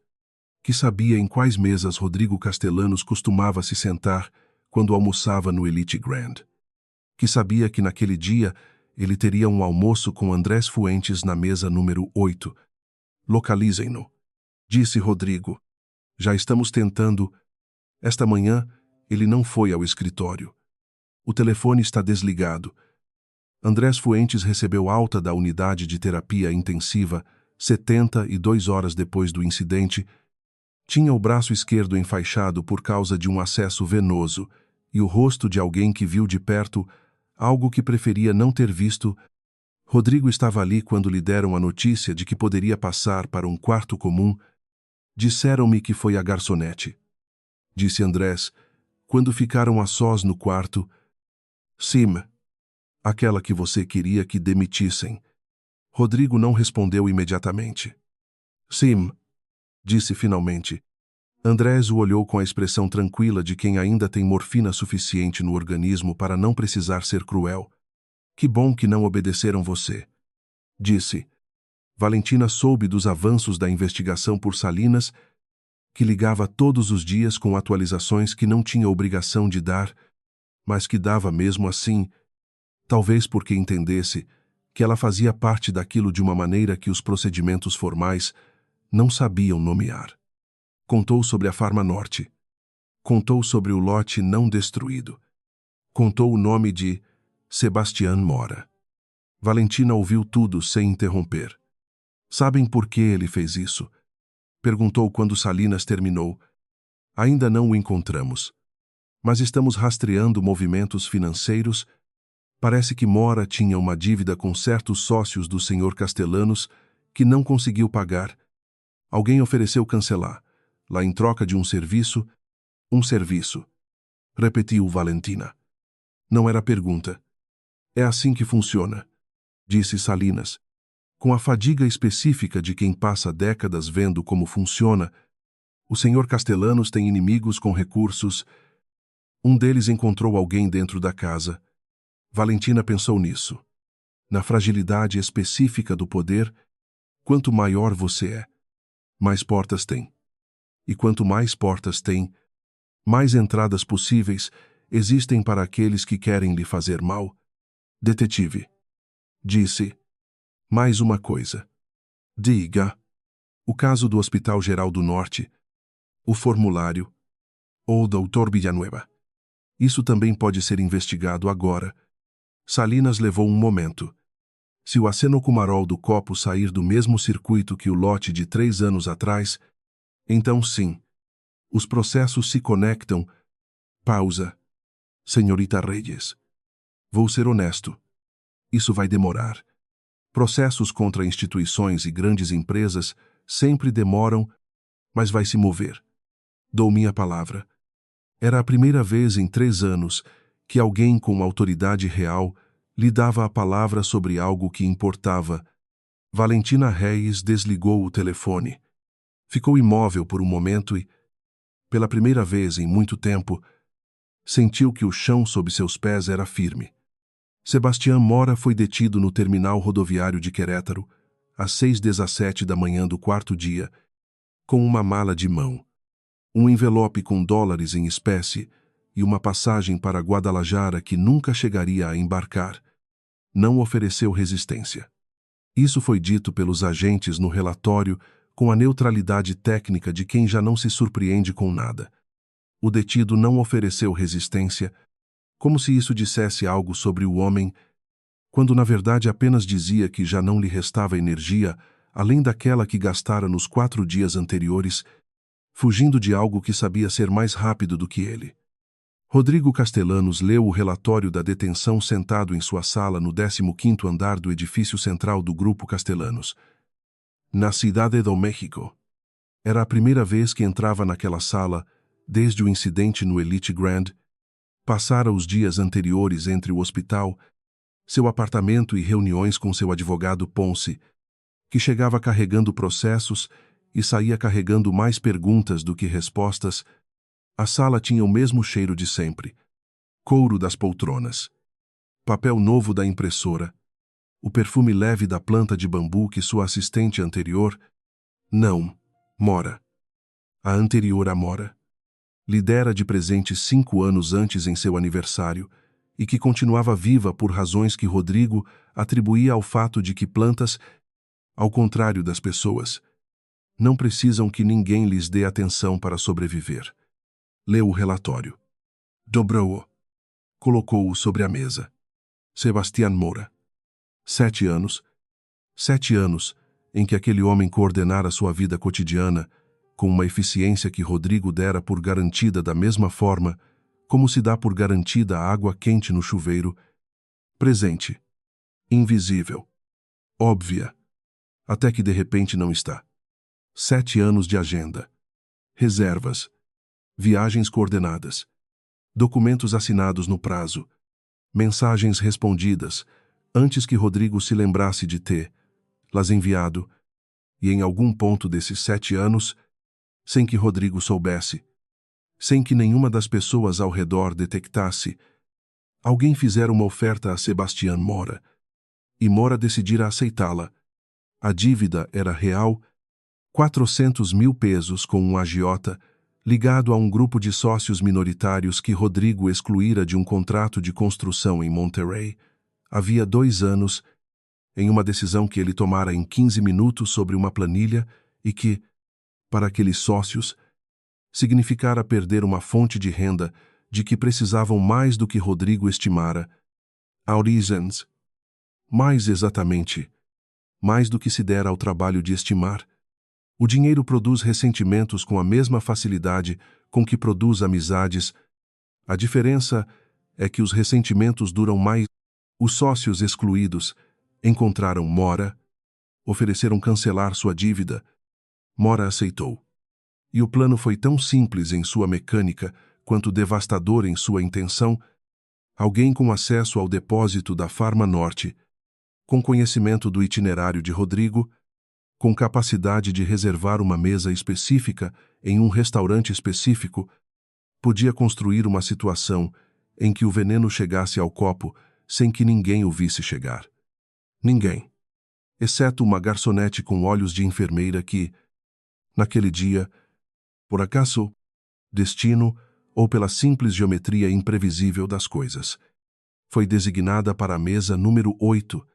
que sabia em quais mesas Rodrigo Castellanos costumava se sentar quando almoçava no Elite Grand, que sabia que naquele dia ele teria um almoço com Andrés Fuentes na mesa número 8. Localizem-no, disse Rodrigo. Já estamos tentando. Esta manhã, ele não foi ao escritório. O telefone está desligado. Andrés Fuentes recebeu alta da unidade de terapia intensiva 72 horas depois do incidente. Tinha o braço esquerdo enfaixado por causa de um acesso venoso e o rosto de alguém que viu de perto algo que preferia não ter visto. Rodrigo estava ali quando lhe deram a notícia de que poderia passar para um quarto comum. Disseram-me que foi a garçonete, disse Andrés, quando ficaram a sós no quarto. Sim. Aquela que você queria que demitissem. Rodrigo não respondeu imediatamente. Sim, disse finalmente. Andrés o olhou com a expressão tranquila de quem ainda tem morfina suficiente no organismo para não precisar ser cruel. Que bom que não obedeceram você, disse. Valentina soube dos avanços da investigação por Salinas, que ligava todos os dias com atualizações que não tinha obrigação de dar, mas que dava mesmo assim, talvez porque entendesse que ela fazia parte daquilo de uma maneira que os procedimentos formais não sabiam nomear. Contou sobre a Farma Norte. Contou sobre o lote não destruído. Contou o nome de Sebastián Mora. Valentina ouviu tudo sem interromper. Sabem por que ele fez isso? Perguntou quando Salinas terminou. Ainda não o encontramos. Mas estamos rastreando movimentos financeiros. Parece que Mora tinha uma dívida com certos sócios do Sr. Castellanos que não conseguiu pagar. Alguém ofereceu cancelar, lá em troca de um serviço. Um serviço, repetiu Valentina. Não era pergunta. É assim que funciona, disse Salinas. Com a fadiga específica de quem passa décadas vendo como funciona, o Sr. Castellanos tem inimigos com recursos. Um deles encontrou alguém dentro da casa. Valentina pensou nisso. Na fragilidade específica do poder, quanto maior você é, mais portas tem. E quanto mais portas tem, mais entradas possíveis existem para aqueles que querem lhe fazer mal. Detetive, disse. Mais uma coisa. Diga. O caso do Hospital Geral do Norte. O formulário. Ou Dr. Villanueva. Isso também pode ser investigado agora. Salinas levou um momento. Se o acenocumarol do copo sair do mesmo circuito que o lote de 3 anos atrás, então sim. Os processos se conectam. Pausa. Senhorita Reyes. Vou ser honesto. Isso vai demorar. Processos contra instituições e grandes empresas sempre demoram, mas vai se mover. Dou minha palavra. Era a primeira vez em 3 anos que alguém com autoridade real lhe dava a palavra sobre algo que importava. Valentina Reyes desligou o telefone. Ficou imóvel por um momento e, pela primeira vez em muito tempo, sentiu que o chão sob seus pés era firme. Sebastián Mora foi detido no terminal rodoviário de Querétaro, às 6h17 da manhã do 4º dia, com uma mala de mão, um envelope com dólares em espécie e uma passagem para Guadalajara que nunca chegaria a embarcar. Não ofereceu resistência. Isso foi dito pelos agentes no relatório com a neutralidade técnica de quem já não se surpreende com nada. O detido não ofereceu resistência, como se isso dissesse algo sobre o homem, quando na verdade apenas dizia que já não lhe restava energia, além daquela que gastara nos 4 dias anteriores, fugindo de algo que sabia ser mais rápido do que ele. Rodrigo Castellanos leu o relatório da detenção sentado em sua sala no 15º andar do edifício central do Grupo Castellanos, na Cidade do México. Era a primeira vez que entrava naquela sala, desde o incidente no Elite Grand. Passara os dias anteriores entre o hospital, seu apartamento e reuniões com seu advogado Ponce, que chegava carregando processos e saía carregando mais perguntas do que respostas. A sala tinha o mesmo cheiro de sempre. Couro das poltronas. Papel novo da impressora. O perfume leve da planta de bambu que sua assistente anterior... Não, Mora. A anterior a Mora. Lhe dera de presente 5 anos antes em seu aniversário, e que continuava viva por razões que Rodrigo atribuía ao fato de que plantas, ao contrário das pessoas, não precisam que ninguém lhes dê atenção para sobreviver. Leu o relatório. Dobrou-o. Colocou-o sobre a mesa. Sebastián Mora. 7 anos. 7 anos em que aquele homem coordenara sua vida cotidiana com uma eficiência que Rodrigo dera por garantida da mesma forma como se dá por garantida a água quente no chuveiro. Presente. Invisível. Óbvia. Até que de repente não está. 7 anos de agenda. Reservas. Viagens coordenadas. Documentos assinados no prazo. Mensagens respondidas, antes que Rodrigo se lembrasse de las enviado, e em algum ponto desses 7 anos, sem que Rodrigo soubesse, sem que nenhuma das pessoas ao redor detectasse, alguém fizera uma oferta a Sebastián Mora, e Mora decidira aceitá-la. A dívida era real, 400 mil pesos com um agiota, ligado a um grupo de sócios minoritários que Rodrigo excluíra de um contrato de construção em Monterrey, havia 2 anos, em uma decisão que ele tomara em 15 minutos sobre uma planilha e que, para aqueles sócios, significara perder uma fonte de renda de que precisavam mais do que Rodrigo estimara. Horizons. Mais exatamente, mais do que se dera ao trabalho de estimar. O dinheiro produz ressentimentos com a mesma facilidade com que produz amizades. A diferença é que os ressentimentos duram mais. Os sócios excluídos encontraram Mora, ofereceram cancelar sua dívida. Mora aceitou. E o plano foi tão simples em sua mecânica quanto devastador em sua intenção. Alguém com acesso ao depósito da Farma Norte, com conhecimento do itinerário de Rodrigo, com capacidade de reservar uma mesa específica em um restaurante específico, podia construir uma situação em que o veneno chegasse ao copo sem que ninguém o visse chegar. Ninguém, exceto uma garçonete com olhos de enfermeira que, naquele dia, por acaso, destino ou pela simples geometria imprevisível das coisas, foi designada para a mesa número 8.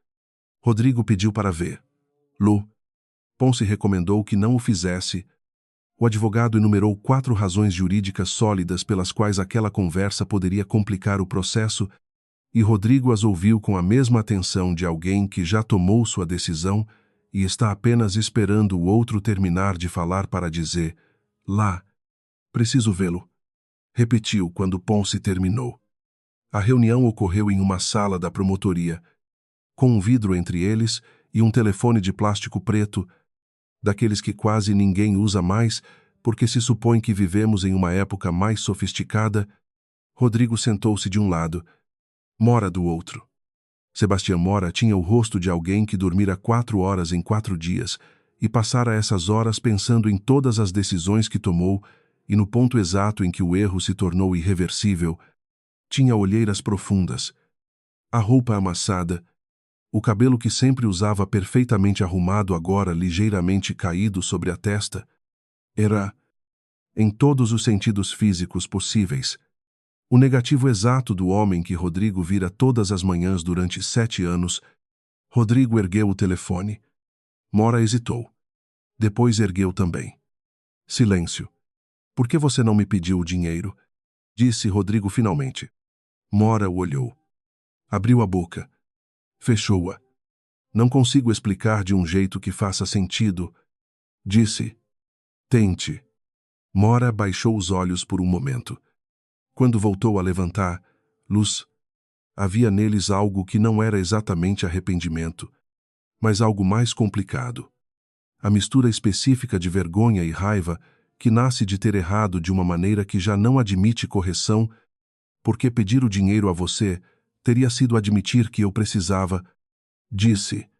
Rodrigo pediu para ver. Lu. Ponce recomendou que não o fizesse. O advogado enumerou 4 razões jurídicas sólidas pelas quais aquela conversa poderia complicar o processo, e Rodrigo as ouviu com a mesma atenção de alguém que já tomou sua decisão e está apenas esperando o outro terminar de falar para dizer: lá, preciso vê-lo. Repetiu quando Ponce terminou. A reunião ocorreu em uma sala da promotoria, com um vidro entre eles e um telefone de plástico preto, daqueles que quase ninguém usa mais porque se supõe que vivemos em uma época mais sofisticada. Rodrigo sentou-se de um lado, Mora do outro. Sebastián Mora tinha o rosto de alguém que dormira 4 horas em 4 dias e passara essas horas pensando em todas as decisões que tomou e no ponto exato em que o erro se tornou irreversível. Tinha olheiras profundas, a roupa amassada, o cabelo que sempre usava perfeitamente arrumado agora ligeiramente caído sobre a testa. Era, em todos os sentidos físicos possíveis, o negativo exato do homem que Rodrigo vira todas as manhãs durante 7 anos. Rodrigo ergueu o telefone. Mora hesitou. Depois ergueu também. Silêncio. Por que você não me pediu o dinheiro? Disse Rodrigo finalmente. Mora o olhou. Abriu a boca. Fechou-a. Não consigo explicar de um jeito que faça sentido. Disse. Tente. Mora baixou os olhos por um momento. Quando voltou a levantar, luz, havia neles algo que não era exatamente arrependimento, mas algo mais complicado. A mistura específica de vergonha e raiva que nasce de ter errado de uma maneira que já não admite correção, porque pedir o dinheiro a você teria sido admitir que eu precisava, disse.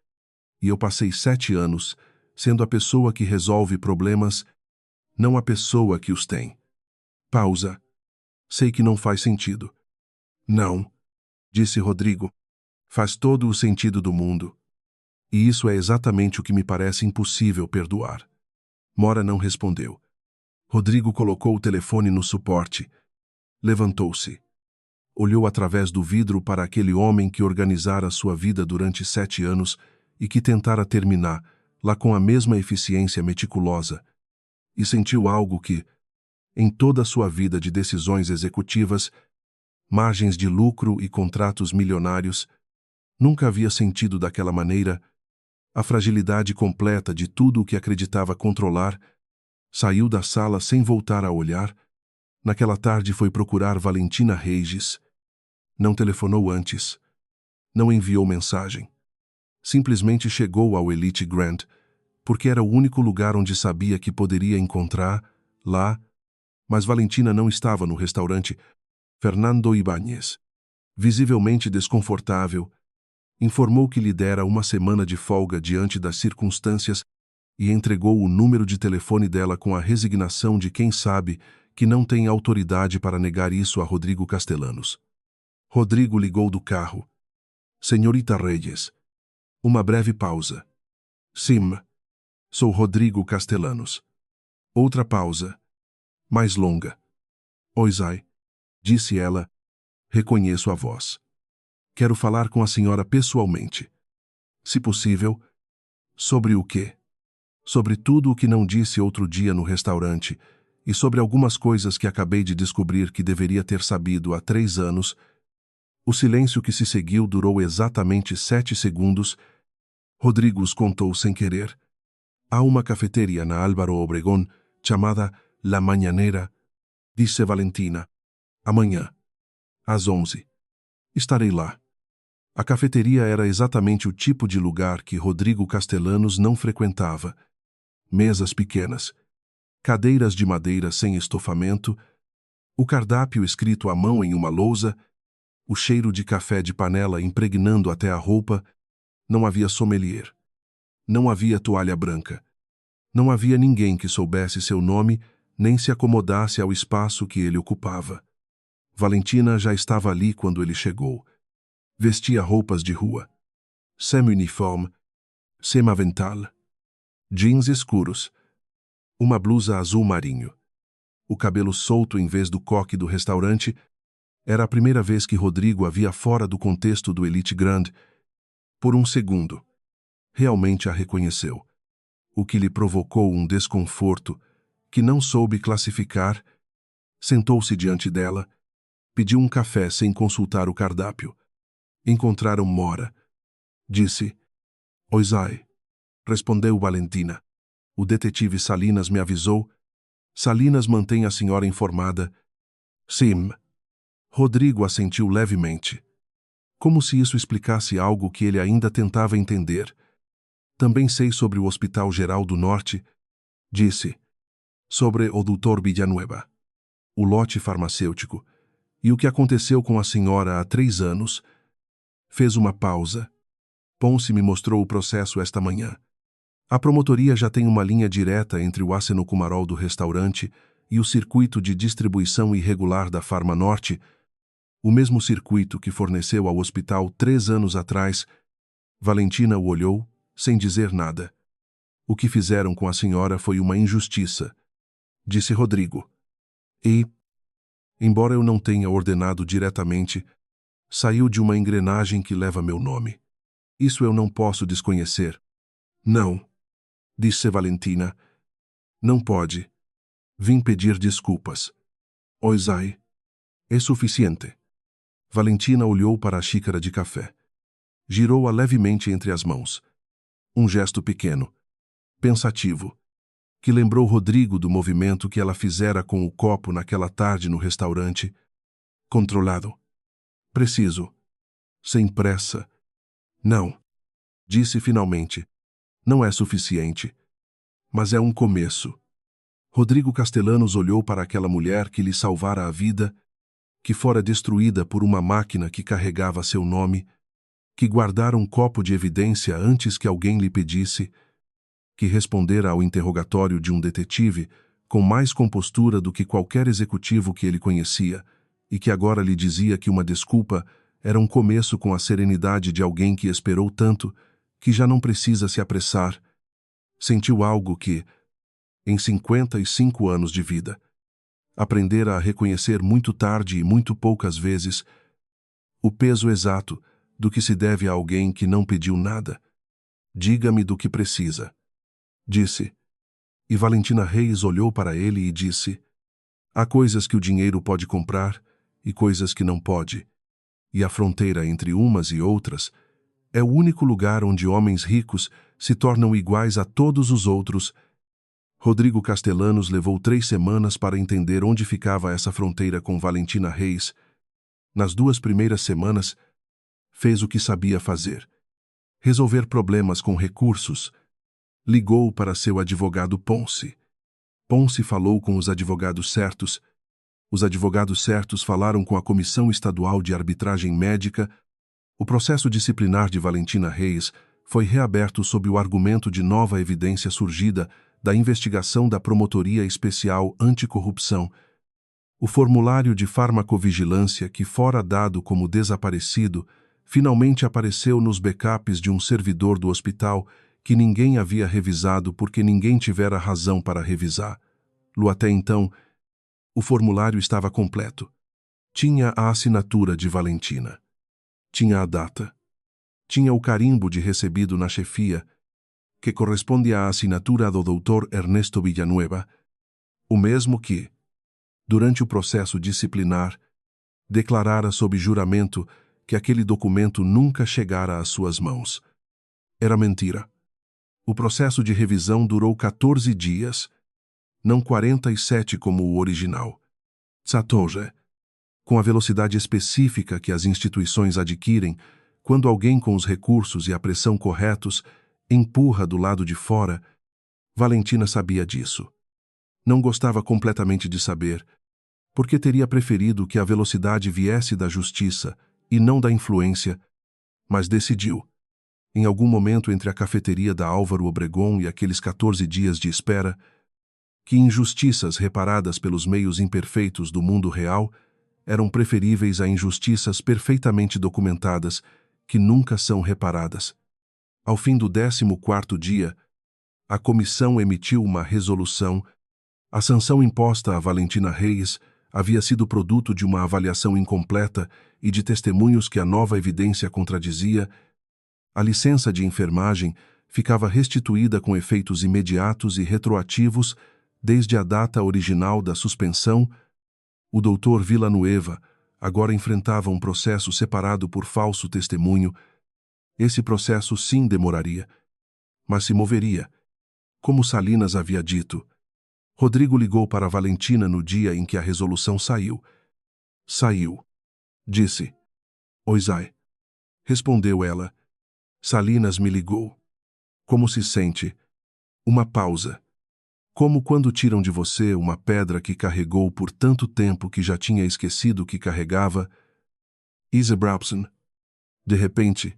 E eu passei 7 anos sendo a pessoa que resolve problemas, não a pessoa que os tem. Pausa. Sei que não faz sentido. Não, disse Rodrigo. Faz todo o sentido do mundo. E isso é exatamente o que me parece impossível perdoar. Mora não respondeu. Rodrigo colocou o telefone no suporte. Levantou-se. Olhou através do vidro para aquele homem que organizara sua vida durante 7 anos e que tentara terminar, lá com a mesma eficiência meticulosa, e sentiu algo que, em toda a sua vida de decisões executivas, margens de lucro e contratos milionários, nunca havia sentido daquela maneira. A fragilidade completa de tudo o que acreditava controlar. Saiu da sala sem voltar a olhar. Naquela tarde foi procurar Valentina Regis. Não telefonou antes. Não enviou mensagem. Simplesmente chegou ao Elite Grand, porque era o único lugar onde sabia que poderia encontrar, lá, mas Valentina não estava no restaurante. Fernando Ibáñez. Visivelmente desconfortável, informou que lhe dera uma semana de folga diante das circunstâncias e entregou o número de telefone dela com a resignação de quem sabe que não tem autoridade para negar isso a Rodrigo Castellanos. Rodrigo ligou do carro. Senhorita Reyes. Uma breve pausa. Sim. Sou Rodrigo Castellanos. Outra pausa. Mais longa. Oisai, disse ela. Reconheço a voz. Quero falar com a senhora pessoalmente. Se possível. Sobre o quê? Sobre tudo o que não disse outro dia no restaurante e sobre algumas coisas que acabei de descobrir que deveria ter sabido há 3 anos. O silêncio que se seguiu durou exatamente 7 segundos. Rodrigo os contou sem querer. Há uma cafeteria na Álvaro Obregón chamada La Mañanera, disse Valentina. Amanhã, às 11. Estarei lá. A cafeteria era exatamente o tipo de lugar que Rodrigo Castellanos não frequentava. Mesas pequenas, cadeiras de madeira sem estofamento, o cardápio escrito à mão em uma lousa, o cheiro de café de panela impregnando até a roupa. Não havia sommelier. Não havia toalha branca. Não havia ninguém que soubesse seu nome nem se acomodasse ao espaço que ele ocupava. Valentina já estava ali quando ele chegou. Vestia roupas de rua. Semi-uniforme, sem-avental, jeans escuros, uma blusa azul marinho. O cabelo solto em vez do coque do restaurante. Era a primeira vez que Rodrigo a via fora do contexto do Elite Grand. Por um segundo, realmente a reconheceu, o que lhe provocou um desconforto que não soube classificar. Sentou-se diante dela, pediu um café sem consultar o cardápio. Encontraram Mora. Disse: Oisai. Respondeu Valentina. O detetive Salinas me avisou. Salinas mantém a senhora informada. Sim. Rodrigo assentiu levemente. Como se isso explicasse algo que ele ainda tentava entender. Também sei sobre o Hospital Geral do Norte. Disse. Sobre o Dr. Villanueva. O lote farmacêutico. E o que aconteceu com a senhora há 3 anos. Fez uma pausa. Ponce me mostrou o processo esta manhã. A promotoria já tem uma linha direta entre o acenocumarol do restaurante e o circuito de distribuição irregular da Farma Norte, o mesmo circuito que forneceu ao hospital 3 anos atrás. Valentina o olhou, sem dizer nada. O que fizeram com a senhora foi uma injustiça, disse Rodrigo. E, embora eu não tenha ordenado diretamente, saiu de uma engrenagem que leva meu nome. Isso eu não posso desconhecer. Não, disse Valentina. Não pode. Vim pedir desculpas. Oisai. É suficiente. Valentina olhou para a xícara de café. Girou-a levemente entre as mãos. Um gesto pequeno, pensativo, que lembrou Rodrigo do movimento que ela fizera com o copo naquela tarde no restaurante. Controlado. Preciso. Sem pressa. Não. Disse finalmente. Não é suficiente. Mas é um começo. Rodrigo Castellanos olhou para aquela mulher que lhe salvara a vida, que fora destruída por uma máquina que carregava seu nome, que guardara um copo de evidência antes que alguém lhe pedisse, que respondera ao interrogatório de um detetive com mais compostura do que qualquer executivo que ele conhecia, e que agora lhe dizia que uma desculpa era um começo com a serenidade de alguém que esperou tanto que já não precisa se apressar. Sentiu algo que, em 55 anos de vida, aprendera a reconhecer muito tarde e muito poucas vezes o peso exato do que se deve a alguém que não pediu nada. Diga-me do que precisa, disse. E Valentina Reis olhou para ele e disse: há coisas que o dinheiro pode comprar e coisas que não pode. E a fronteira entre umas e outras é o único lugar onde homens ricos se tornam iguais a todos os outros. Rodrigo Castellanos levou 3 semanas para entender onde ficava essa fronteira com Valentina Reis. Nas 2 primeiras semanas, fez o que sabia fazer. Resolver problemas com recursos. Ligou para seu advogado Ponce. Ponce falou com os advogados certos. Os advogados certos falaram com a Comissão Estadual de Arbitragem Médica. O processo disciplinar de Valentina Reis foi reaberto sob o argumento de nova evidência surgida da investigação da Promotoria Especial Anticorrupção. O formulário de farmacovigilância, que fora dado como desaparecido, finalmente apareceu nos backups de um servidor do hospital que ninguém havia revisado porque ninguém tivera razão para revisar. Até então, o formulário estava completo. Tinha a assinatura de Valentina. Tinha a data. Tinha o carimbo de recebido na chefia, que corresponde à assinatura do Dr. Ernesto Villanueva, o mesmo que, durante o processo disciplinar, declarara sob juramento que aquele documento nunca chegara às suas mãos. Era mentira. O processo de revisão durou 14 dias, não 47 como o original. Satoje, com a velocidade específica que as instituições adquirem quando alguém com os recursos e a pressão corretos empurra do lado de fora, Valentina sabia disso. Não gostava completamente de saber, porque teria preferido que a velocidade viesse da justiça e não da influência, mas decidiu, em algum momento entre a cafeteria da Álvaro Obregón e aqueles 14 dias de espera, que injustiças reparadas pelos meios imperfeitos do mundo real eram preferíveis a injustiças perfeitamente documentadas que nunca são reparadas. Ao fim do 14º dia, a comissão emitiu uma resolução. A sanção imposta a Valentina Reis havia sido produto de uma avaliação incompleta e de testemunhos que a nova evidência contradizia. A licença de enfermagem ficava restituída com efeitos imediatos e retroativos desde a data original da suspensão. O Dr. Villanueva agora enfrentava um processo separado por falso testemunho. Esse processo sim demoraria, mas se moveria. Como Salinas havia dito, Rodrigo ligou para Valentina no dia em que a resolução saiu. Saiu. Disse. Oi, Zay. Respondeu ela. Salinas me ligou. Como se sente? Uma pausa. Como quando tiram de você uma pedra que carregou por tanto tempo que já tinha esquecido que carregava. Isa Brabson. De repente,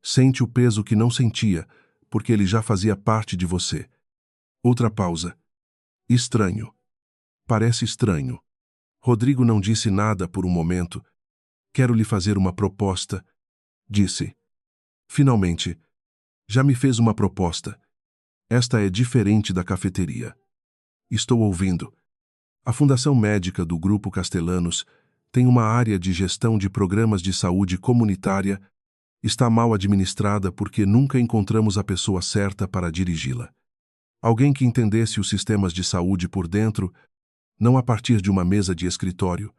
sente o peso que não sentia, porque ele já fazia parte de você. Outra pausa. Estranho. Parece estranho. Rodrigo não disse nada por um momento. Quero lhe fazer uma proposta, disse. Finalmente, já me fez uma proposta. Esta é diferente da cafeteria. Estou ouvindo. A Fundação Médica do Grupo Castellanos tem uma área de gestão de programas de saúde comunitária. Está mal administrada porque nunca encontramos a pessoa certa para dirigi-la. Alguém que entendesse os sistemas de saúde por dentro, não a partir de uma mesa de escritório.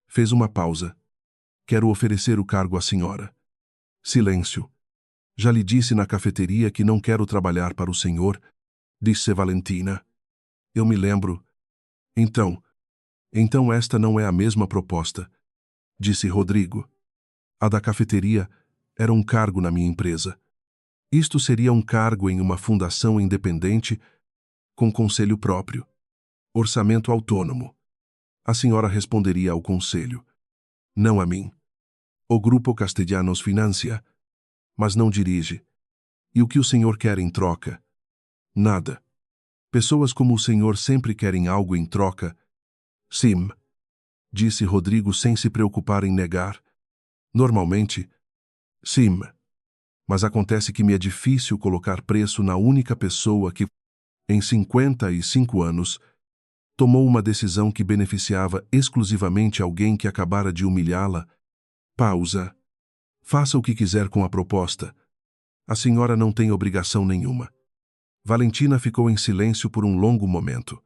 Fez uma pausa. Quero oferecer o cargo à senhora. Silêncio. Já lhe disse na cafeteria que não quero trabalhar para o senhor, disse Valentina. Eu me lembro. Então esta não é a mesma proposta, disse Rodrigo. A da cafeteria era um cargo na minha empresa. Isto seria um cargo em uma fundação independente, com conselho próprio. Orçamento autônomo. A senhora responderia ao conselho. Não a mim. O Grupo Castellanos financia, mas não dirige. E o que o senhor quer em troca? Nada. Pessoas como o senhor sempre querem algo em troca. Sim, disse Rodrigo sem se preocupar em negar. Normalmente, sim. Mas acontece que me é difícil colocar preço na única pessoa que, em 55 anos, tomou uma decisão que beneficiava exclusivamente alguém que acabara de humilhá-la. Pausa. Faça o que quiser com a proposta. A senhora não tem obrigação nenhuma. Valentina ficou em silêncio por um longo momento.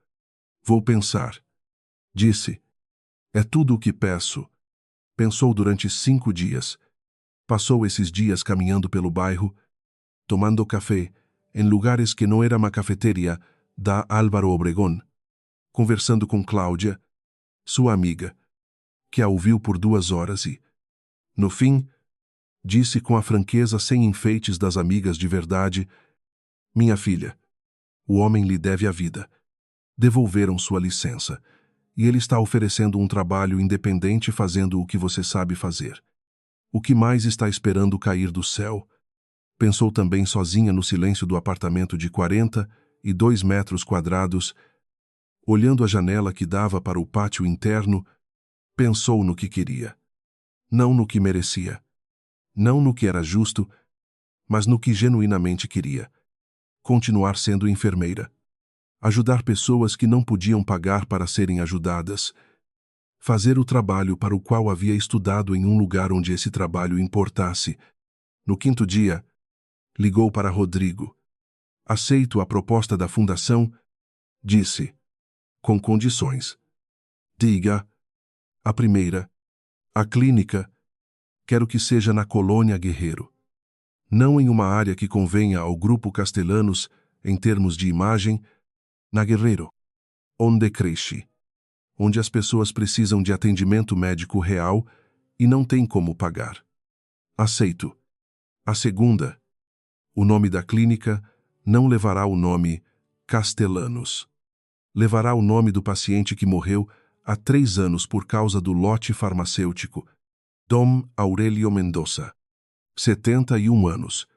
Vou pensar, disse. É tudo o que peço. Pensou durante 5 dias. Passou esses dias caminhando pelo bairro, tomando café em lugares que não era uma cafeteria da Álvaro Obregón, conversando com Cláudia, sua amiga, que a ouviu por 2 horas e, no fim, disse com a franqueza sem enfeites das amigas de verdade: minha filha, o homem lhe deve a vida. Devolveram sua licença. e ele está oferecendo um trabalho independente fazendo o que você sabe fazer. O que mais está esperando cair do céu? Pensou também sozinha no silêncio do apartamento de 42 metros quadrados, olhando a janela que dava para o pátio interno, pensou no que queria. Não no que merecia. Não no que era justo, mas no que genuinamente queria. Continuar sendo enfermeira. Ajudar pessoas que não podiam pagar para serem ajudadas. Fazer o trabalho para o qual havia estudado em um lugar onde esse trabalho importasse. No 5º dia, ligou para Rodrigo. Aceito a proposta da fundação, disse. Com condições. Diga. A primeira. A clínica. Quero que seja na Colônia Guerreiro. Não em uma área que convenha ao grupo Castellanos, em termos de imagem, na Guerreiro. Onde cresce. Onde as pessoas precisam de atendimento médico real e não têm como pagar. Aceito. A segunda. O nome da clínica não levará o nome Castellanos. Levará o nome do paciente que morreu há 3 anos por causa do lote farmacêutico, Dom Aurelio Mendoza. 71 anos.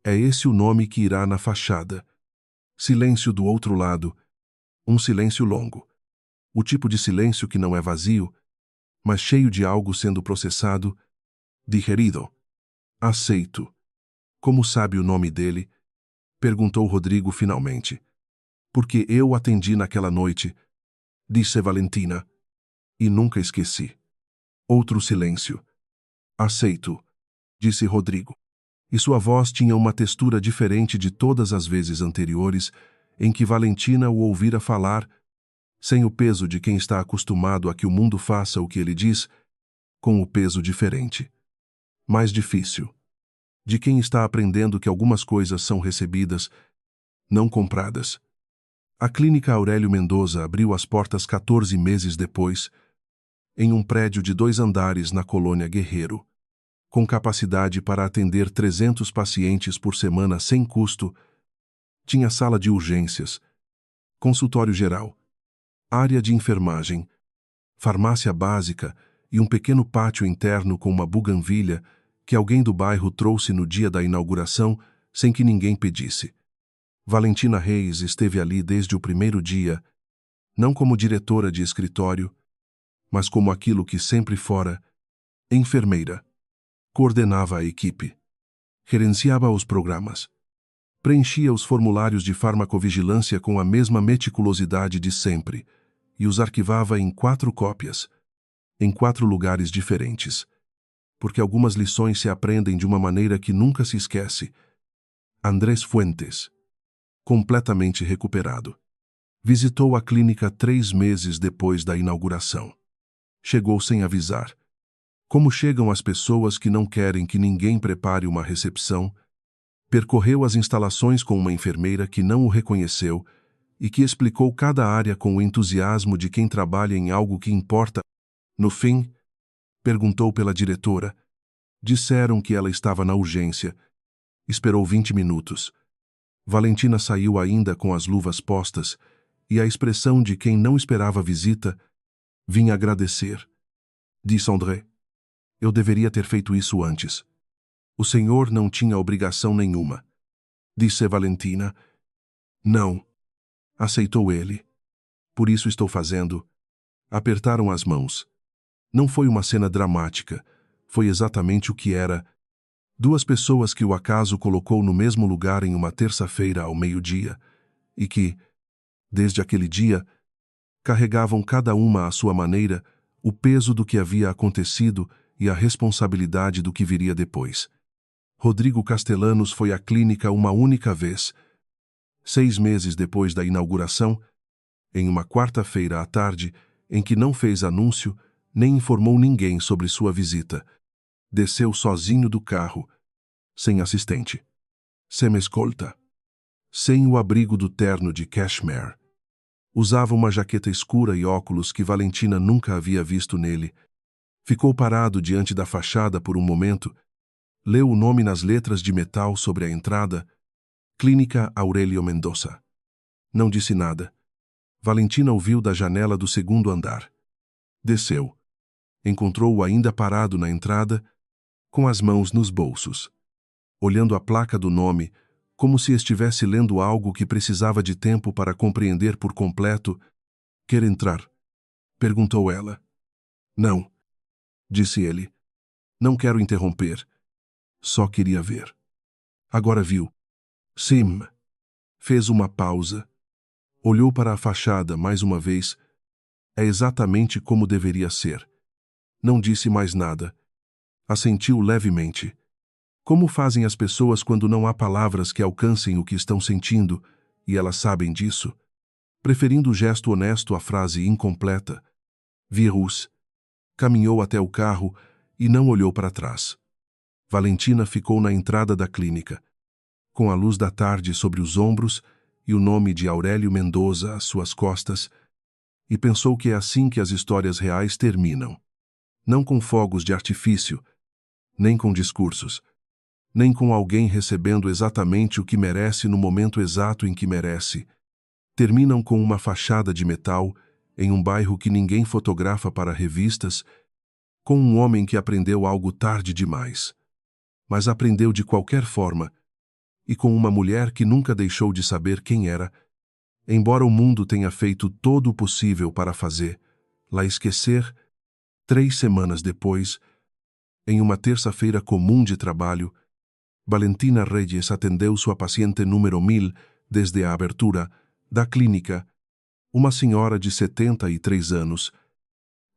É esse o nome que irá na fachada. Silêncio do outro lado. Um silêncio longo. O tipo de silêncio que não é vazio, mas cheio de algo sendo processado, digerido. Aceito. Como sabe o nome dele? Perguntou Rodrigo finalmente. Porque eu atendi naquela noite, disse Valentina. E nunca esqueci. Outro silêncio. Aceito, disse Rodrigo. E sua voz tinha uma textura diferente de todas as vezes anteriores em que Valentina o ouvira falar, sem o peso de quem está acostumado a que o mundo faça o que ele diz, com o peso diferente. Mais difícil. De quem está aprendendo que algumas coisas são recebidas, não compradas. A clínica Aurélio Mendoza abriu as portas 14 meses depois, em um prédio de 2 andares na Colônia Guerreiro, com capacidade para atender 300 pacientes por semana sem custo. Tinha sala de urgências, consultório geral, área de enfermagem, farmácia básica e um pequeno pátio interno com uma buganvília que alguém do bairro trouxe no dia da inauguração sem que ninguém pedisse. Valentina Reis esteve ali desde o primeiro dia, não como diretora de escritório, mas como aquilo que sempre fora, enfermeira. Coordenava a equipe. Gerenciava os programas. Preenchia os formulários de farmacovigilância com a mesma meticulosidade de sempre e os arquivava em 4 cópias, em 4 lugares diferentes. Porque algumas lições se aprendem de uma maneira que nunca se esquece. Andrés Fuentes. Completamente recuperado. Visitou a clínica 3 meses depois da inauguração. Chegou sem avisar. Como chegam as pessoas que não querem que ninguém prepare uma recepção? Percorreu as instalações com uma enfermeira que não o reconheceu e que explicou cada área com o entusiasmo de quem trabalha em algo que importa. No fim, perguntou pela diretora. Disseram que ela estava na urgência. Esperou 20 minutos. Valentina saiu ainda com as luvas postas e a expressão de quem não esperava a visita. Vim agradecer. Disse André. Eu deveria ter feito isso antes. O senhor não tinha obrigação nenhuma. Disse Valentina. Não. Aceitou ele. Por isso estou fazendo. Apertaram as mãos. Não foi uma cena dramática. Foi exatamente o que era. 2 pessoas que o acaso colocou no mesmo lugar em uma terça-feira ao meio-dia, e que, desde aquele dia, carregavam cada uma à sua maneira o peso do que havia acontecido e a responsabilidade do que viria depois. Rodrigo Castellanos foi à clínica uma única vez, 6 meses depois da inauguração, em uma quarta-feira à tarde, em que não fez anúncio nem informou ninguém sobre sua visita. Desceu sozinho do carro, sem assistente, sem escolta, sem o abrigo do terno de cashmere. Usava uma jaqueta escura e óculos que Valentina nunca havia visto nele. Ficou parado diante da fachada por um momento, leu o nome nas letras de metal sobre a entrada, Clínica Aurélio Mendoza. Não disse nada. Valentina o viu da janela do segundo andar. Desceu. Encontrou-o ainda parado na entrada, com as mãos nos bolsos, olhando a placa do nome, como se estivesse lendo algo que precisava de tempo para compreender por completo. Quer entrar? Perguntou ela. Não, disse ele. Não quero interromper. Só queria ver. Agora viu. Sim. Fez uma pausa. Olhou para a fachada mais uma vez. É exatamente como deveria ser. Não disse mais nada. Assentiu levemente. Como fazem as pessoas quando não há palavras que alcancem o que estão sentindo, e elas sabem disso? Preferindo o gesto honesto à frase incompleta. Virus. Caminhou até o carro e não olhou para trás. Valentina ficou na entrada da clínica, com a luz da tarde sobre os ombros e o nome de Aurélio Mendoza às suas costas, e pensou que é assim que as histórias reais terminam. Não com fogos de artifício, nem com discursos, nem com alguém recebendo exatamente o que merece no momento exato em que merece. Terminam com uma fachada de metal em um bairro que ninguém fotografa para revistas, com um homem que aprendeu algo tarde demais, mas aprendeu de qualquer forma, e com uma mulher que nunca deixou de saber quem era, embora o mundo tenha feito todo o possível para fazê-la esquecer. 3 semanas depois, em uma terça-feira comum de trabalho, Valentina Reyes atendeu sua paciente número 1000 desde a abertura da clínica, uma senhora de 73 anos,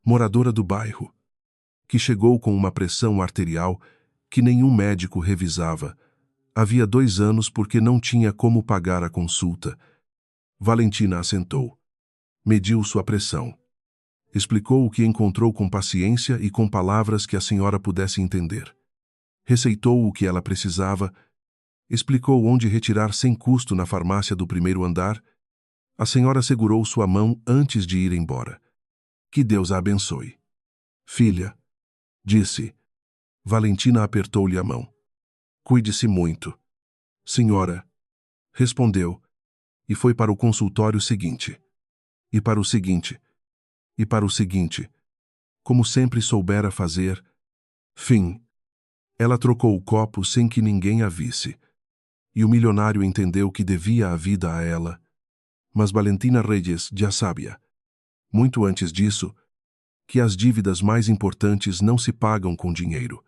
moradora do bairro, que chegou com uma pressão arterial que nenhum médico revisava. Havia 2 anos porque não tinha como pagar a consulta. Valentina assentou. Mediu sua pressão. Explicou o que encontrou com paciência e com palavras que a senhora pudesse entender. Receitou o que ela precisava. Explicou onde retirar sem custo na farmácia do primeiro andar. A senhora segurou sua mão antes de ir embora. Que Deus a abençoe. Filha, disse. Valentina apertou-lhe a mão. Cuide-se muito. Senhora, respondeu, e foi para o consultório seguinte. E para o seguinte. E para o seguinte. Como sempre soubera fazer. Fim. Ela trocou o copo sem que ninguém a visse. E o milionário entendeu que devia a vida a ela. Mas Valentina Reyes já sabia, muito antes disso, que as dívidas mais importantes não se pagam com dinheiro,